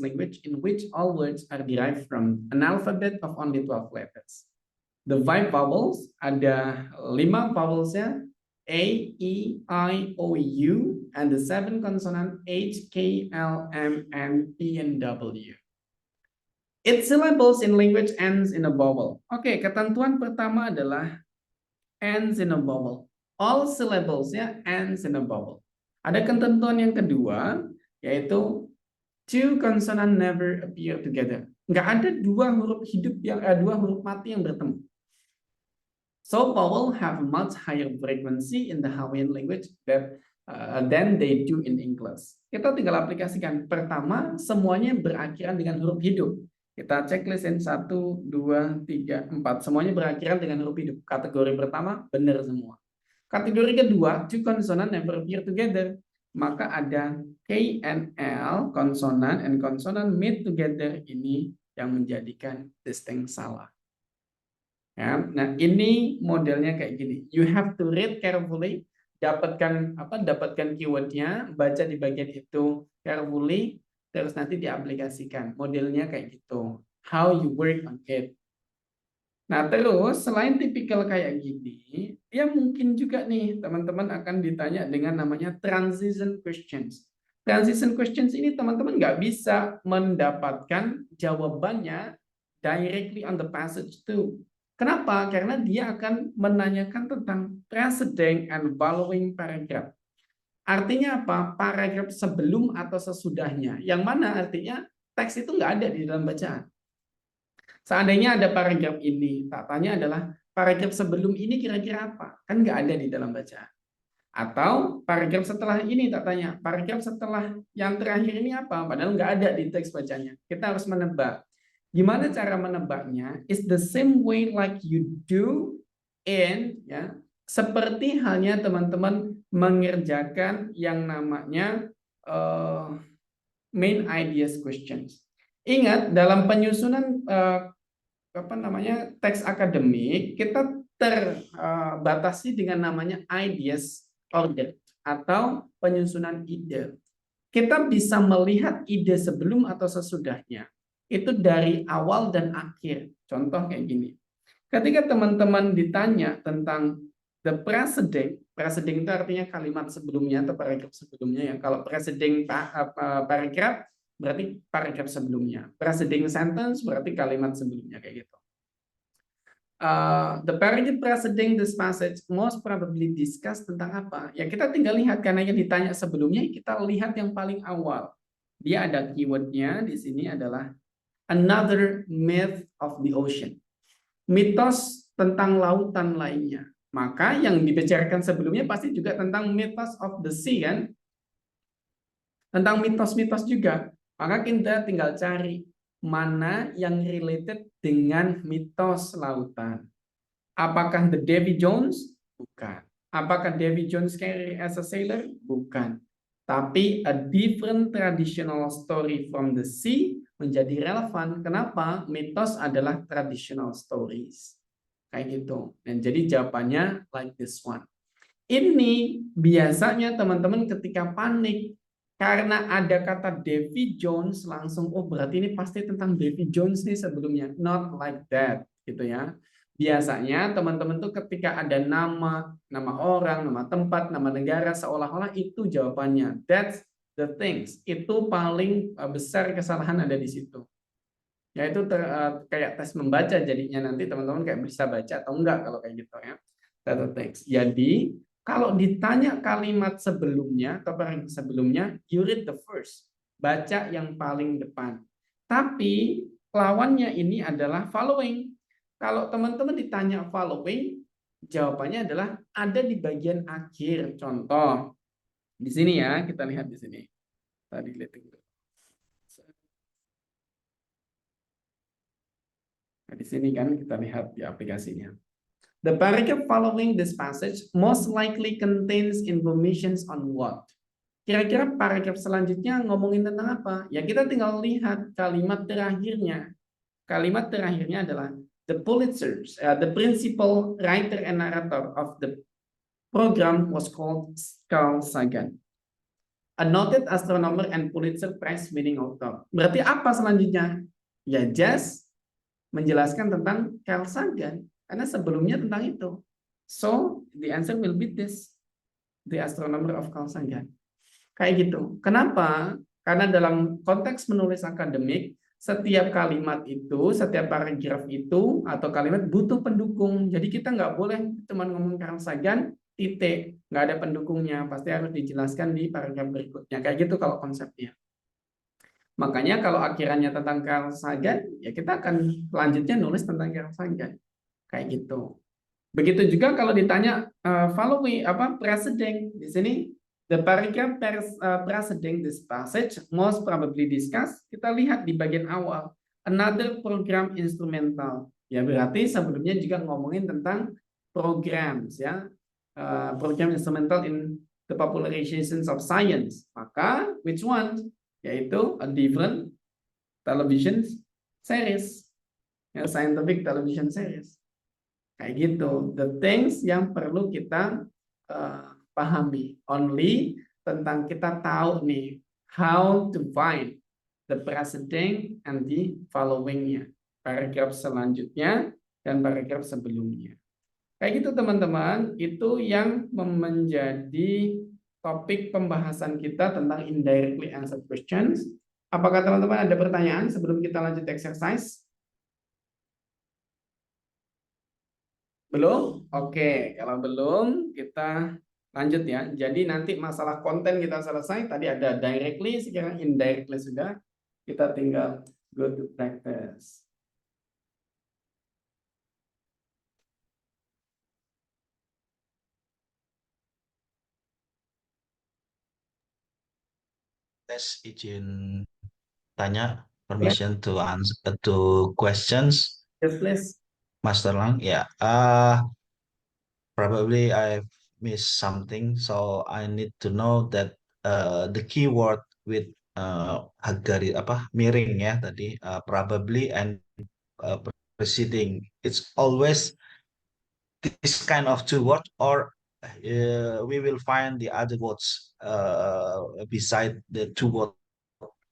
language in which all words are derived from an alphabet of only 12 letters. The 5 vowels, ada 5 vowelsnya, A, E, I, O, U, and the 7 consonant H, K, L, M, N, P, and W. Its syllables in language ends in a vowel. Oke, ketentuan pertama adalah ends in a vowel. All syllables ya ends in a vowel. Ada ketentuan yang kedua, yaitu two consonant never appear together. Nggak ada dua huruf hidup yang dua huruf mati yang bertemu. So vowel have much higher frequency in the Hawaiian language than they do in English. Kita tinggal aplikasikan. Pertama, semuanya berakhiran dengan huruf hidup. Kita checklistin 1, 2, 3, 4. Semuanya berakhiran dengan huruf hidup. Kategori pertama, benar semua. Kategori kedua, two consonant never appear together. Maka ada K and L, konsonan and konsonan meet together, ini yang menjadikan distinct salah. Ya, nah ini modelnya kayak gini. You have to read carefully, dapatkan keywordnya, baca di bagian itu carefully, terus nanti diaplikasikan. Modelnya kayak gitu. How you work on it. Nah terus selain tipikal kayak gini, dia mungkin juga nih teman-teman akan ditanya dengan namanya transition questions. Transition questions ini teman-teman nggak bisa mendapatkan jawabannya directly on the passage too. Kenapa? Karena dia akan menanyakan tentang preceding and following paragraph. Artinya apa? Paragraf sebelum atau sesudahnya. Yang mana artinya teks itu nggak ada di dalam bacaan. Seandainya ada paragraf ini, tak tanya adalah paragraf sebelum ini kira-kira apa? Kan nggak ada di dalam bacaan. Atau paragraf setelah ini, tak tanya paragraf setelah yang terakhir ini apa? Padahal nggak ada di teks bacanya. Kita harus menebak. Gimana cara menebaknya? It's the same way like you do in, ya, seperti halnya teman-teman mengerjakan yang namanya main ideas questions. Ingat dalam penyusunan teks akademik kita terbatasi dengan namanya ideas order atau penyusunan ide. Kita bisa melihat ide sebelum atau sesudahnya. Itu dari awal dan akhir. Contoh kayak gini. Ketika teman-teman ditanya tentang the preceding itu artinya kalimat sebelumnya atau paragraf sebelumnya ya. Kalau preceding paragraf berarti paragraf sebelumnya. Preceding sentence berarti kalimat sebelumnya kayak gitu. The paragraph preceding this passage most probably discuss tentang apa? Ya kita tinggal lihat karena yang ditanya sebelumnya kita lihat yang paling awal. Dia ada keywordnya di sini adalah another myth of the ocean. Mitos tentang lautan lainnya. Maka yang dibicarakan sebelumnya pasti juga tentang mythos of the sea kan? Tentang mitos-mitos juga. Maka kita tinggal cari mana yang related dengan mitos lautan. Apakah the Davy Jones? Bukan. Apakah Davy Jones carry as a sailor? Bukan. Tapi a different traditional story from the sea menjadi relevan. Kenapa? Mitos adalah traditional stories. Kayak gitu. Dan jadi jawabannya like this one. Ini biasanya teman-teman ketika panik karena ada kata Davy Jones langsung berarti ini pasti tentang Davy Jones nih sebelumnya. Not like that gitu ya. Biasanya teman-teman tuh ketika ada nama orang, nama tempat, nama negara seolah-olah itu jawabannya. That's the things. Itu paling besar kesalahan ada di situ. Yaitu kayak tes membaca jadinya nanti teman-teman kayak bisa baca atau enggak kalau kayak gitu ya. That's the things. Jadi kalau ditanya kalimat sebelumnya atau paragraf sebelumnya, you read the first. Baca yang paling depan. Tapi lawannya ini adalah following. Kalau teman-teman ditanya following, jawabannya adalah ada di bagian akhir. Contoh, di sini ya, kita lihat di sini. Tadi lihat dulu. Nah, di sini kan kita lihat di aplikasinya. The paragraph following this passage most likely contains information on what? Kira-kira paragraf selanjutnya ngomongin tentang apa? Ya kita tinggal lihat kalimat terakhirnya. Kalimat terakhirnya adalah the Pulitzers, the principal writer and narrator of the program was called Carl Sagan, a noted astronomer and Pulitzer Prize winning author. Berarti apa selanjutnya? Ya just menjelaskan tentang Carl Sagan. Karena sebelumnya tentang itu. So, the answer will be this. The astronomer of Carl Sagan. Kayak gitu. Kenapa? Karena dalam konteks menulis akademik, setiap kalimat itu, setiap paragraf itu, atau kalimat butuh pendukung. Jadi kita nggak boleh cuma ngomong Carl Sagan, titik. Nggak ada pendukungnya. Pasti harus dijelaskan di paragraf berikutnya. Kayak gitu kalau konsepnya. Makanya kalau akhirannya tentang Carl Sagan, ya kita akan selanjutnya nulis tentang Carl Sagan. Kayak gitu. Begitu juga kalau ditanya following preceding di sini, the paragraph preceding this passage most probably discussed, kita lihat di bagian awal another program instrumental, ya berarti sebelumnya juga ngomongin tentang programs, ya program instrumental in the popularizations of science. Maka which one? Yaitu a different television series, ya, scientific television series. Kayak gitu, the things yang perlu kita pahami. Only tentang kita tahu nih how to find the preceding and the following-nya, paragraf selanjutnya dan paragraf sebelumnya. Kayak gitu teman-teman, itu yang menjadi topik pembahasan kita tentang indirectly answered questions. Apakah teman-teman ada pertanyaan sebelum kita lanjut exercise? Belum? Oke, kalau belum kita lanjut ya. Jadi nanti masalah konten kita selesai. Tadi ada directly, sekarang indirectly sudah. Kita tinggal go to practice. Tes izin tanya, permission to answer to questions. Yes, please. Master Lang, ya. Probably I've missed something, so I need to know that the keyword with miring ya tadi, probably and preceding. It's always this kind of two words, or we will find the other words beside the two words.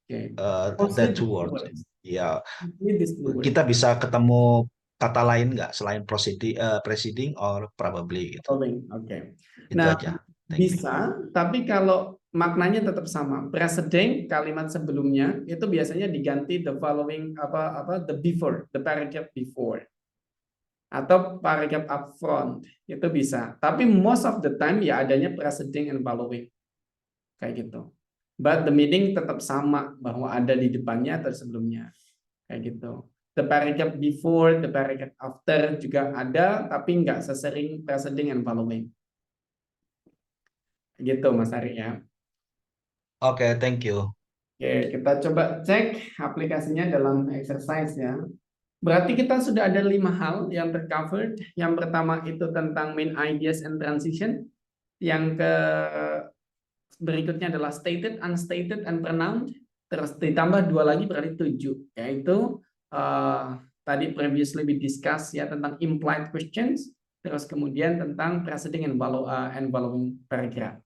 Okay. That two words. Ya, These two words. kita bisa ketemu kata lain nggak selain preceding or probably gitu. Oke. Itu Nah, aja. Thank you. bisa, tapi kalau maknanya tetap sama. Preceding kalimat sebelumnya itu biasanya diganti the following the before, the paragraph before. Atau paragraph up front, itu bisa. Tapi most of the time ya adanya preceding and following. Kayak gitu. But the meaning tetap sama, bahwa ada di depannya atau sebelumnya. Kayak gitu. The paragraph before, the paragraph after juga ada, tapi nggak sesering preceding and following. Gitu Mas Ari ya. Oke, thank you. Oke, kita coba cek aplikasinya dalam exercise ya. Berarti kita sudah ada 5 hal yang tercovered. Yang pertama itu tentang main ideas and transition. Yang berikutnya adalah stated, unstated, and pronounced. Terus ditambah 2 lagi berarti 7. Yaitu tadi previously we discuss ya tentang implied questions. Terus kemudian tentang preceding and following paragraph.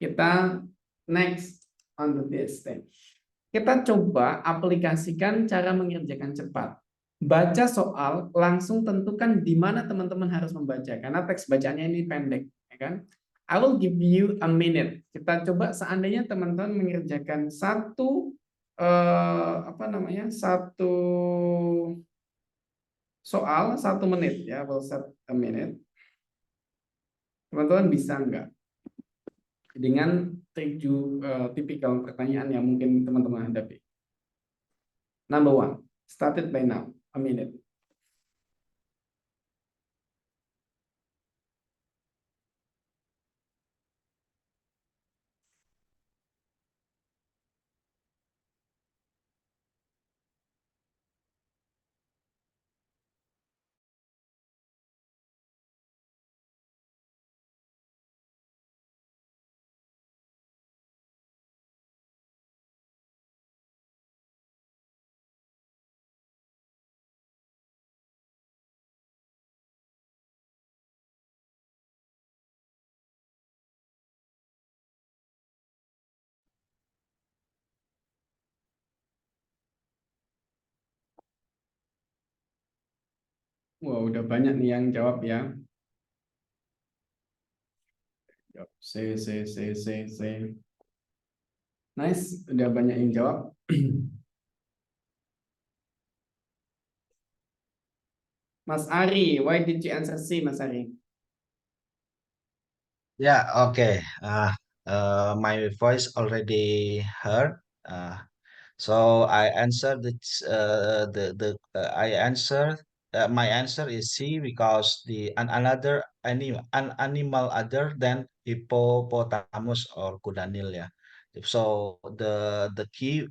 Kita next on to this stage. Kita coba aplikasikan cara mengerjakan cepat. Baca soal, langsung tentukan di mana teman-teman harus membaca. Karena teks bacaannya ini pendek. Ya kan? I will give you a minute. Kita coba seandainya teman-teman mengerjakan satu soal 1 menit. Ya, we'll set a minute. Teman-teman bisa nggak? Dengan 7 tipikal pertanyaan yang mungkin teman-teman hadapi. Number 1, started by now, a minute. Wah, udah banyak nih yang jawab ya. C. Nice, udah banyak yang jawab. Mas Ari, why did you answer C, Mas Ari? Yeah, okay. My voice already heard. So I answered I answered my answer is C, because another animal other than hippopotamus or kudanil, yeah. So the key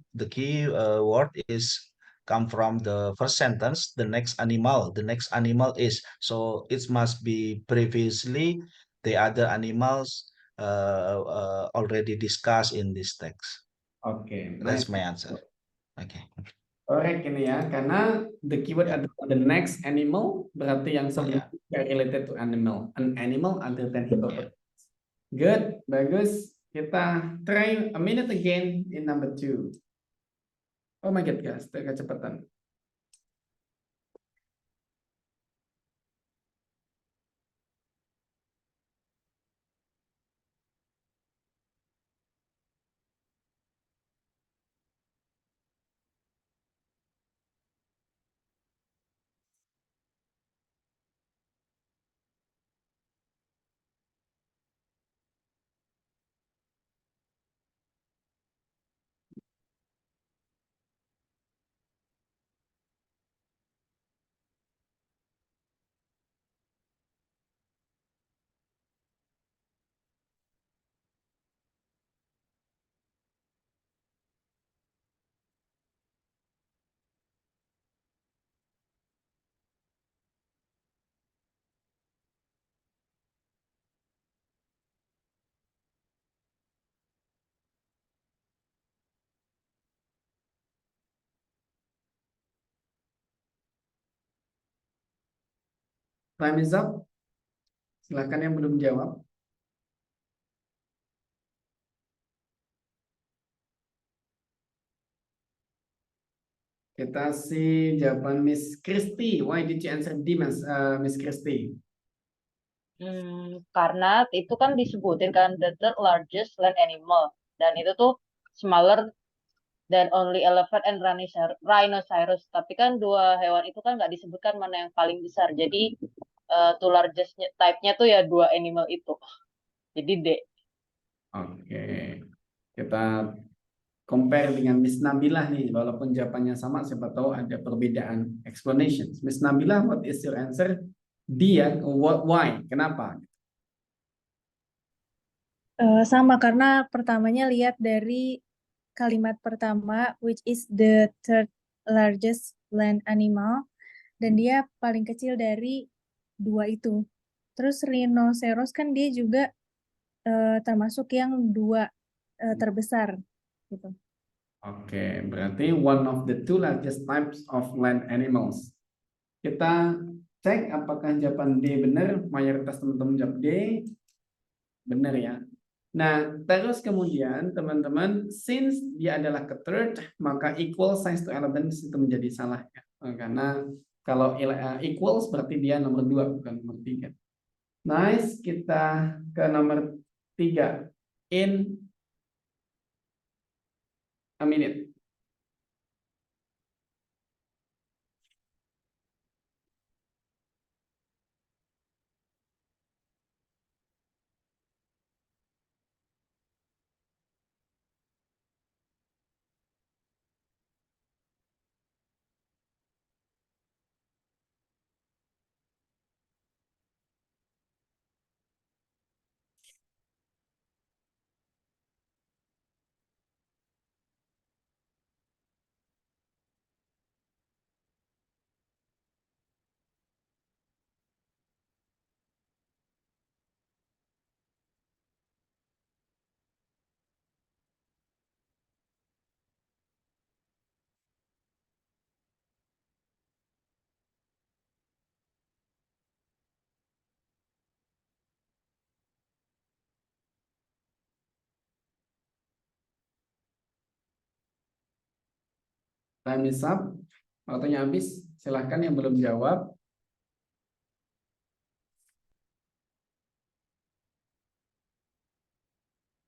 word is come from the first sentence. The next animal is, so it must be previously the other animals already discussed in this text. Oke, That's nice. my answer. Okay. Correct ini ya, karena the keyword Yeah. adalah the next animal, berarti yang Oh, yeah. sebelumnya related to animal, an animal other than Yeah. hippopotamus. Good, bagus. Kita try a minute again in number 2. Oh my god, guys, kecepatan. Time is up. Silakan yang belum jawab. Kita see jawaban Miss Christy. Why did you answer D, Miss Christy? Karena itu kan disebutin kan the third largest land animal, dan itu tuh smaller than only elephant and rhinoceros. Tapi kan dua hewan itu kan nggak disebutkan mana yang paling besar. Jadi two largest type-nya tuh ya dua animal itu. Jadi D. Oke. Kita compare dengan Miss Nabilah nih, walaupun jawabannya sama, siapa tahu ada perbedaan explanation. Miss Nabilah, what is your answer? D ya, why? Kenapa? Sama, karena pertamanya lihat dari kalimat pertama, which is the third largest land animal, dan dia paling kecil dari dua itu. Terus rhinoceros kan dia juga termasuk yang dua terbesar gitu. Oke, berarti one of the two largest types of land animals. Kita cek apakah jawaban D benar. Mayoritas teman-teman jawab D. Benar ya. Nah, terus kemudian teman-teman, since dia adalah ke third, maka equal size to elephants itu menjadi salah ya. Karena kalau equals berarti dia nomor 2 bukan nomor 3. Nice, kita ke nomor 3. In a minute. Time is up. Waktunya habis. Silahkan yang belum jawab.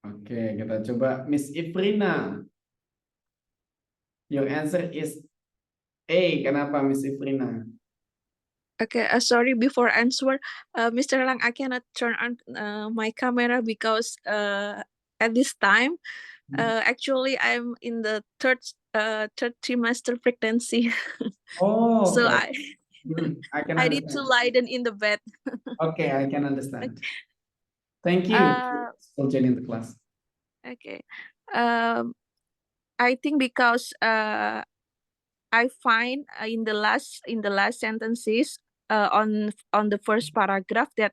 Oke, kita coba Miss Ifrina. Your answer is A. Kenapa Miss Ifrina? Okay, sorry, before answer, Mr. Lang, I cannot turn on my camera because at this time, actually, I'm in the third trimester pregnancy. Oh, So okay. I can I need to understand. lie down in the bed. Okay, I can understand. Thank you Uh, for joining the class. okay. I think because I find in the last sentences on the first paragraph that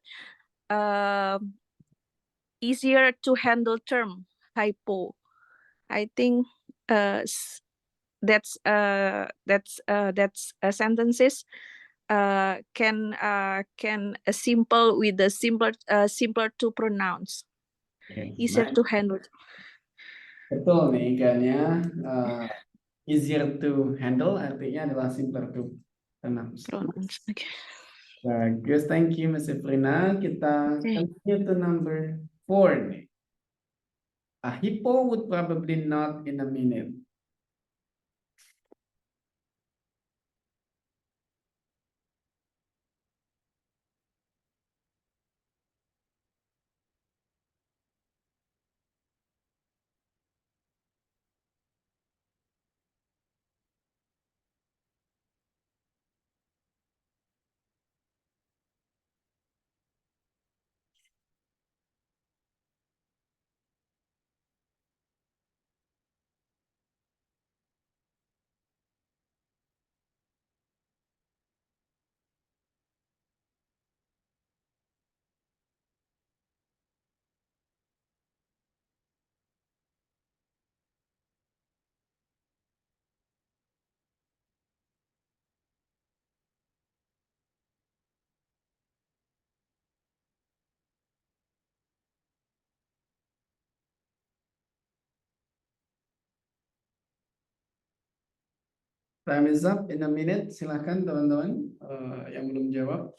easier to handle term hypo. I think that's sentences can simple with the simpler to pronounce, Okay, easier nice. to handle. Betul nih ikannya. Easier to handle artinya adalah simpler to pronounce. Okay. Bagus, thank you Miss Efrina. Kita Okay. continue to number 4 nih. A hippo would probably not in a minute. Time is up in a minute. Silahkan teman-teman yang belum jawab.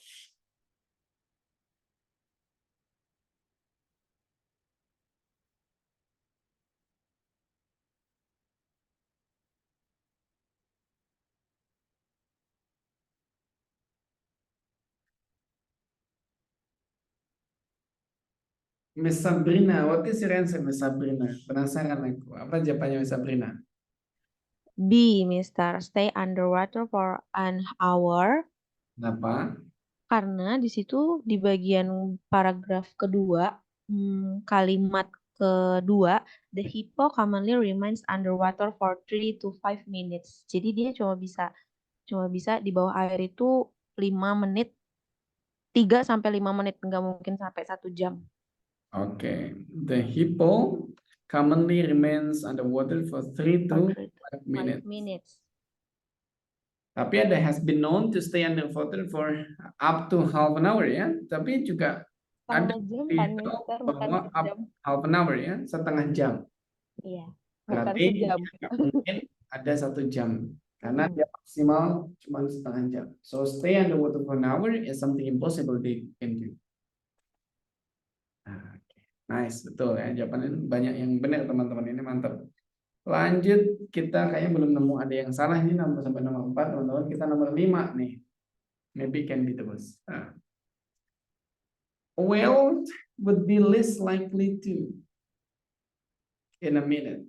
Miss Sabrina, what is your answer, Miss Sabrina? Penasaran aku. Apa jawabannya Miss Sabrina? B, Mister. Stay underwater for an hour. Kenapa? Karena di situ di bagian paragraf kedua, kalimat kedua, the hippo commonly remains underwater for 3 to 5 minutes. Jadi dia cuma bisa di bawah air itu 5 menit, 3 sampai 5 menit, nggak mungkin sampai 1 jam. Okay. The hippo commonly remains underwater for 3 to 5 minutes. 5 minutes. Tapi ada has been known to stay underwater for up to half an hour ya. Tapi juga ada Setengah jam kan, berita Mister, bukan bahwa up sejam. half an hour ya, setengah jam. Iya, bukan Berarti sejam. nggak mungkin ada 1 jam. Karena Hmm. dia maksimal cuma setengah jam. So stay underwater for an hour is something impossible they can do. Okay. Nice, betul ya. Jawabannya banyak yang benar teman-teman, ini mantap. Lanjut, kita kayaknya belum nemu ada yang salah ini nomor sampai nomor 4 teman-teman. Kita nomor 5 nih. Maybe can be the best. A whale would be less likely to in a minute.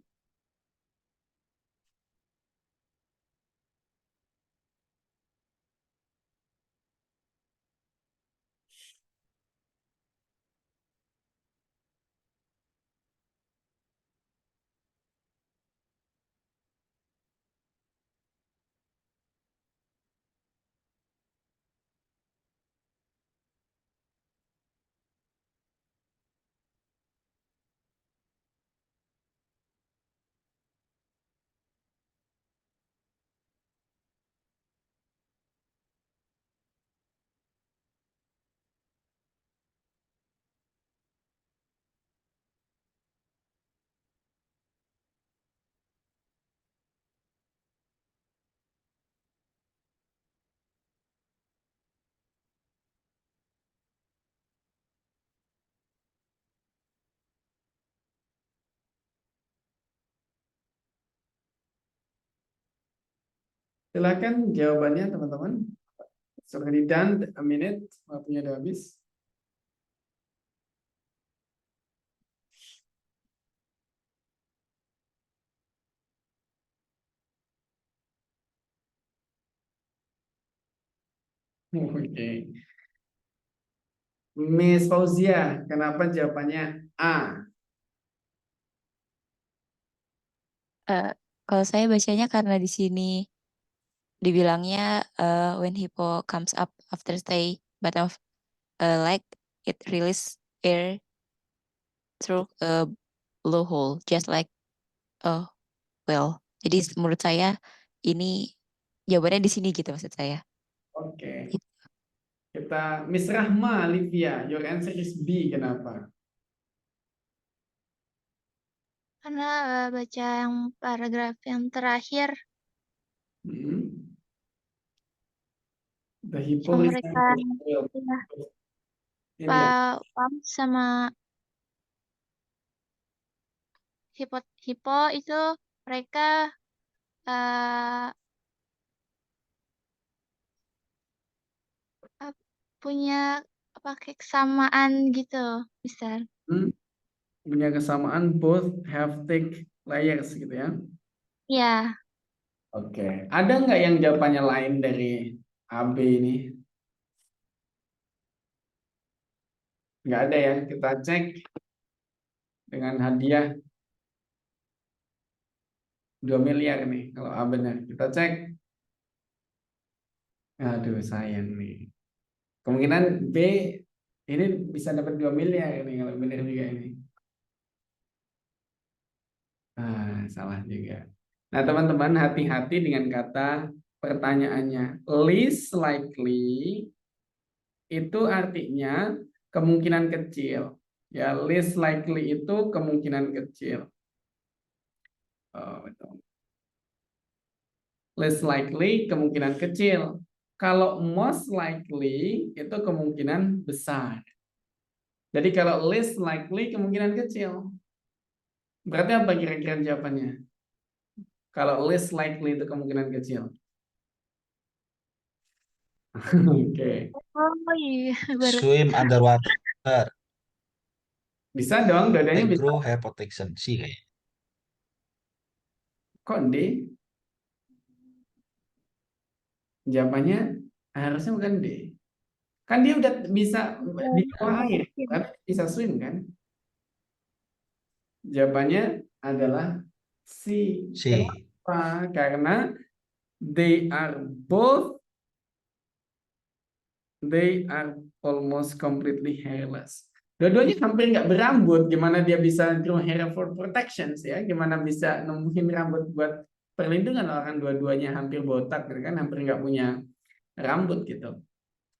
Silakan jawabannya teman-teman. Already done a minute. Waktunya udah habis. Oke. Miss Fauzia, kenapa jawabannya A? Kalau saya bacanya karena di sini dibilangnya when hippo comes up after stay bottom of a lake, it release air through a blowhole, just like a well. Jadi menurut saya ini jawabannya di sini gitu maksud saya. Oke. Kita Miss Rahma, Livia, your answer is B. Kenapa? Karena baca yang paragraf yang terakhir, The hippo yang listen mereka to will. ya, Ini ya. Pam sama hipo itu mereka punya kesamaan gitu, Mister. Punya kesamaan, both have thick layers gitu ya. Ya, Oke. Ada nggak yang jawabannya lain dari AB ini? Nggak ada ya. Kita cek dengan hadiah 2 miliar nih kalau A benar. Kita cek. Aduh, sayang nih. Kemungkinan B ini bisa dapat 2 miliar nih kalau benar juga ini. Salah juga. Nah, teman-teman hati-hati dengan kata pertanyaannya. Least likely itu artinya kemungkinan kecil. Ya, least likely itu kemungkinan kecil. Betul. Least likely kemungkinan kecil. Kalau most likely itu kemungkinan besar. Jadi kalau least likely kemungkinan kecil. Berarti apa kira-kira jawabannya? Kalau least likely itu kemungkinan kecil. Oke. oh iya, baru Swim underwater. Bisa dong, dua-duanya bisa. Grow hair protection sih kayaknya. Kok D? Jawabannya harusnya bukan D. Kan dia udah bisa di bawah air, tapi bisa swim kan? Jawabannya adalah C. Kenapa? Karena they are almost completely hairless. Dua-duanya hampir nggak berambut. Gimana dia bisa grow hair for protections ya? Gimana bisa numbuhin rambut buat perlindungan? Orang dua-duanya hampir botak, kan? Hampir nggak punya rambut gitu.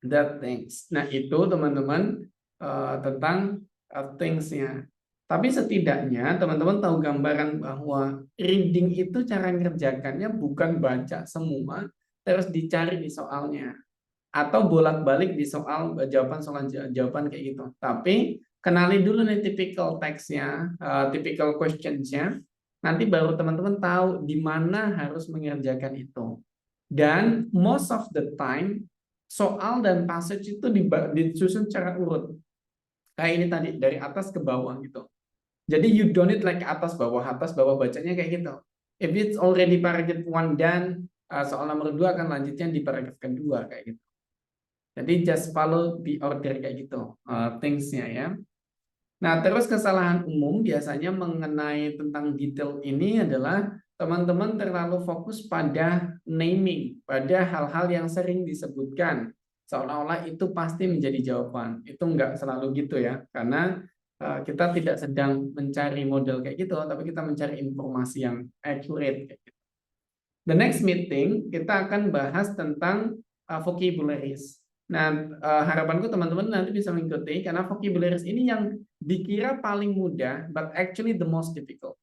That things. Nah itu teman-teman tentang things-nya. Tapi setidaknya teman-teman tahu gambaran bahwa reading itu cara ngerjakannya bukan baca semua terus dicari di soalnya atau bolak-balik di soal jawaban kayak gitu. Tapi kenali dulu nih typical text-nya, typical questions-nya. Nanti baru teman-teman tahu di mana harus mengerjakan itu. Dan most of the time soal dan passage itu disusun secara urut. Kayak ini tadi dari atas ke bawah gitu. Jadi you don't need like atas bawah bacanya kayak gitu. If it's already paragraph 1 dan soal nomor 2 akan lanjutnya di paragraf kedua kayak gitu. Jadi just follow the order kayak gitu things-nya ya. Nah, terus kesalahan umum biasanya mengenai tentang detail ini adalah teman-teman terlalu fokus pada naming, pada hal-hal yang sering disebutkan. Seolah-olah itu pasti menjadi jawaban. Itu enggak selalu gitu ya, karena kita tidak sedang mencari model kayak gitu, tapi kita mencari informasi yang accurate kayak gitu. The next meeting kita akan bahas tentang vocabularies. Nah, harapanku teman-teman nanti bisa mengikuti karena vocabularies ini yang dikira paling mudah, but actually the most difficult.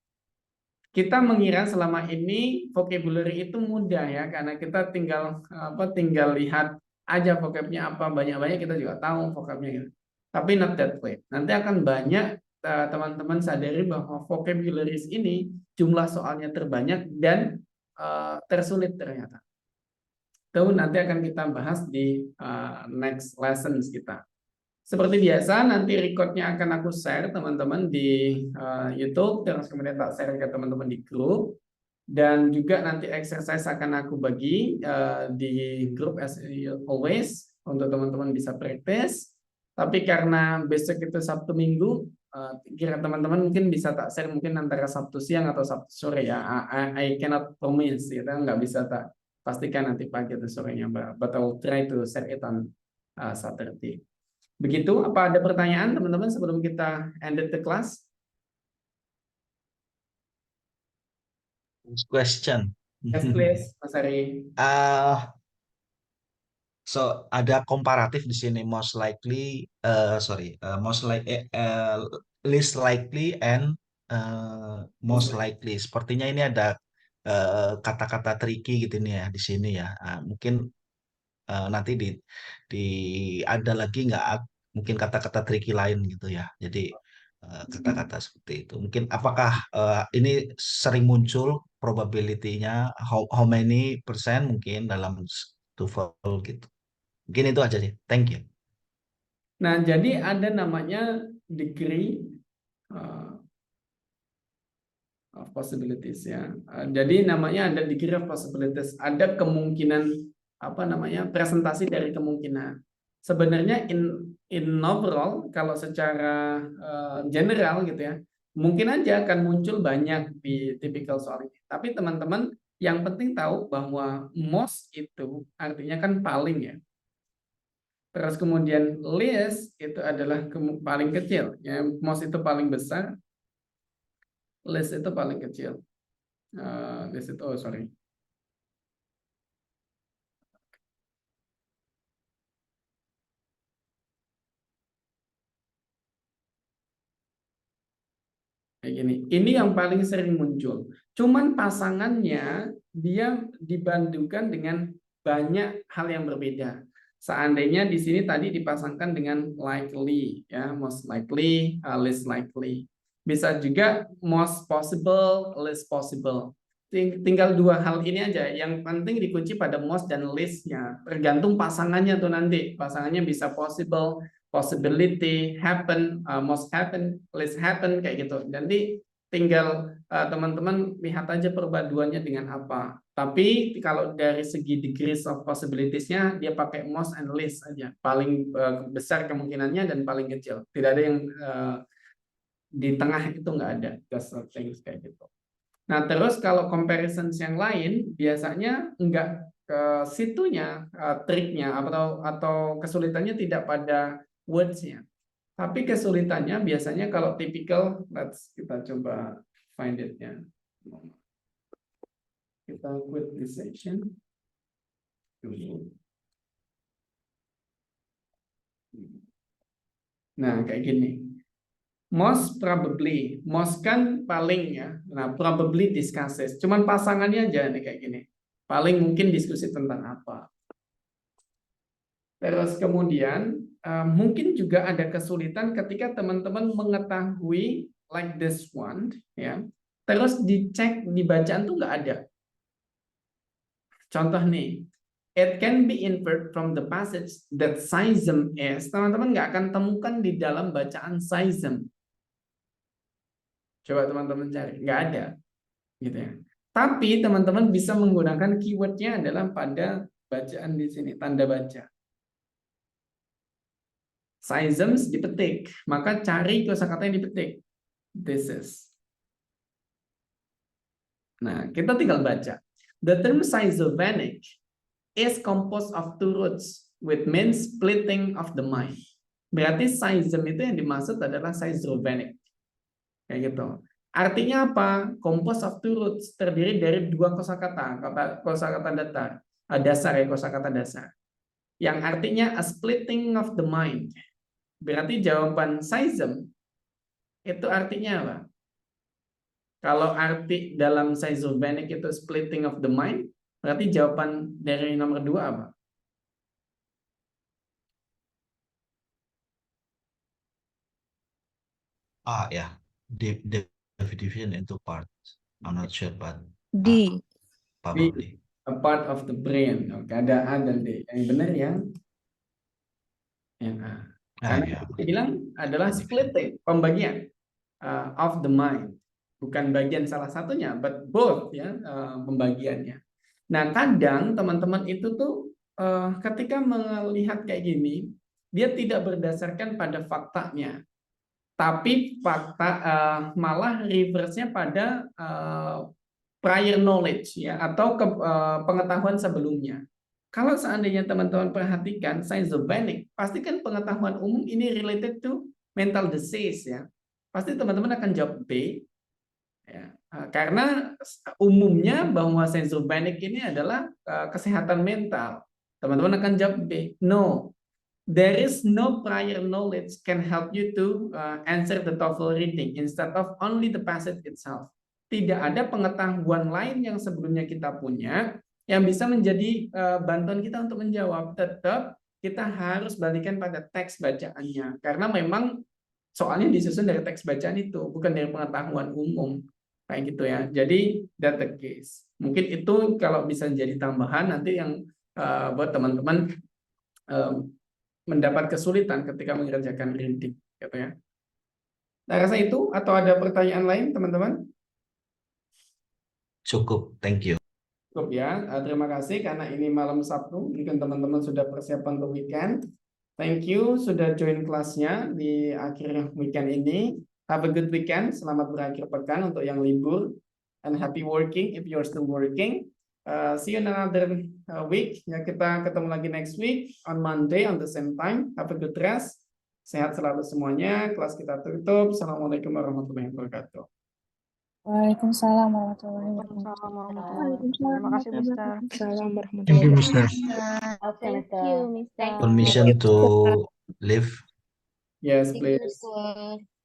Kita mengira selama ini vocabulary itu mudah ya, karena kita tinggal lihat aja vocabnya apa, banyak-banyak kita juga tahu vocabnya. Tapi not that way. Nanti akan banyak teman-teman sadari bahwa vocabularies ini jumlah soalnya terbanyak dan tersulit ternyata. Itu nanti akan kita bahas di next lessons kita. Seperti biasa, nanti recordnya akan aku share teman-teman di YouTube, terus kemudian tak share ke teman-teman di grup. Dan juga nanti exercise akan aku bagi di grup as always. untuk teman-teman bisa praktis. Tapi karena besok itu Sabtu Minggu, kira teman-teman mungkin bisa tak share mungkin antara Sabtu siang atau Sabtu sore ya. I cannot promise, kita nggak bisa tak pastikan nanti pagi atau sorenya, but I will try to share it on Saturday. Begitu, apa ada pertanyaan teman-teman sebelum kita ended the class? Question. Yes, please, Mas Ari. So ada komparatif di sini most likely, least likely and most likely. Sepertinya ini ada kata-kata tricky gitu nih ya di sini ya. Mungkin nanti di ada lagi nggak mungkin kata-kata tricky lain gitu ya. Jadi kata-kata seperti itu. Mungkin apakah ini sering muncul probability-nya how many persen mungkin dalam TOEFL gitu. Mungkin itu aja sih. Thank you. Nah, jadi ada namanya degree of possibilities ya. Jadi namanya ada degree of possibilities. Ada kemungkinan apa namanya presentasi dari kemungkinan. Sebenarnya in overall kalau secara general gitu ya, mungkin aja akan muncul banyak di tipikal soal ini. Tapi teman-teman yang penting tahu bahwa most itu artinya kan paling ya. Terus kemudian least itu adalah paling kecil. Ya, most itu paling besar, least itu paling kecil. Least itu, sorry. Kayak gini. Ini yang paling sering muncul. Cuman pasangannya dia dibandingkan dengan banyak hal yang berbeda. Seandainya di sini tadi dipasangkan dengan likely, ya, most likely, least likely. Bisa juga most possible, least possible. Tinggal dua hal ini aja. Yang penting dikunci pada most dan least-nya. Tergantung pasangannya tuh nanti. Pasangannya bisa possible, possibility, happen, most happen, least happen, kayak gitu. Jadi tinggal teman-teman lihat aja perpaduannya dengan apa. Tapi kalau dari segi degrees of possibilities-nya, dia pakai most and least aja. Paling besar kemungkinannya dan paling kecil. Tidak ada yang di tengah itu nggak ada. Just things kayak gitu. Nah, terus kalau comparisons yang lain, biasanya nggak ke situnya, triknya, atau kesulitannya tidak pada words-nya. Tapi kesulitannya biasanya kalau typical, kita coba find it-nya. Kita quit this section. Nah, kayak gini. Most probably, most kan paling ya. Nah, probably discusses. Cuman pasangannya aja nih kayak gini. Paling mungkin diskusi tentang apa. Terus kemudian mungkin juga ada kesulitan ketika teman-teman mengetahui like this one, ya. Terus dicek di bacaan tuh nggak ada. Contoh nih, it can be inferred from the passage that schism is. Teman-teman nggak akan temukan di dalam bacaan schism. Coba teman-teman cari, nggak ada, gitu ya. Tapi teman-teman bisa menggunakan keywordnya adalah pada bacaan di sini, tanda baca. Schisms dipetik, maka cari kosakata yang dipetik. This is. Nah, kita tinggal baca. The term schizophrenic is composed of two roots, which means splitting of the mind. Berarti schism itu yang dimaksud adalah schizophrenic. Kayak gitu. Artinya apa? Composed of two roots, terdiri dari dua kosakata, kosakata dasar ya, kosakata dasar. Yang artinya a splitting of the mind. Berarti jawaban schism itu artinya apa? Kalau arti dalam schizophrenic itu splitting of the mind, berarti jawaban dari nomor 2 apa? Ya, division into parts. I'm not sure, but D. probably. A part of the brain. Oke, ada A dan D. Yang benar yang A. Karena Ya. kita bilang adalah splitting, pembagian of the mind. Bukan bagian salah satunya, but both ya, pembagiannya. Nah, kadang teman-teman itu tuh ketika melihat kayak gini, dia tidak berdasarkan pada faktanya, tapi malah reverse-nya pada prior knowledge ya, atau pengetahuan sebelumnya. Kalau seandainya teman-teman perhatikan schizophrenic, pasti kan pengetahuan umum ini related to mental disease ya. Pasti teman-teman akan jawab B ya. Karena umumnya bahwa schizophrenic ini adalah kesehatan mental. Teman-teman akan jawab B. No. There is no prior knowledge can help you to answer the TOEFL reading instead of only the passage itself. Tidak ada pengetahuan lain yang sebelumnya kita punya yang bisa menjadi bantuan kita untuk menjawab. Tetap kita harus balikan pada teks bacaannya, karena memang soalnya disusun dari teks bacaan itu, bukan dari pengetahuan umum kayak gitu ya. Jadi that the case. Mungkin itu kalau bisa jadi tambahan nanti yang buat teman-teman mendapat kesulitan ketika mengerjakan reading, gitu ya. Nah, rasa itu atau ada pertanyaan lain teman-teman? Cukup, thank you. Cukup ya, terima kasih karena ini malam Sabtu, mungkin teman-teman sudah persiapan untuk weekend. Thank you sudah join kelasnya di akhir weekend ini. Have a good weekend, selamat berakhir pekan untuk yang libur, and happy working if you're still working. See you in another week. Ya, kita ketemu lagi next week on Monday on the same time. Have a good rest. Sehat selalu semuanya. Kelas kita tutup. Assalamualaikum warahmatullahi wabarakatuh. Waalaikumsalam warahmatullahi wabarakatuh. Waalaikumsalam warahmatullahi wabarakatuh. Terima kasih, Mister. Waalaikumsalam Thank warahmatullahi you, wabarakatuh. Mister. Oke, Thank Mister. you, Mister. Permission to leave. Yes, Thank you, please. Mister.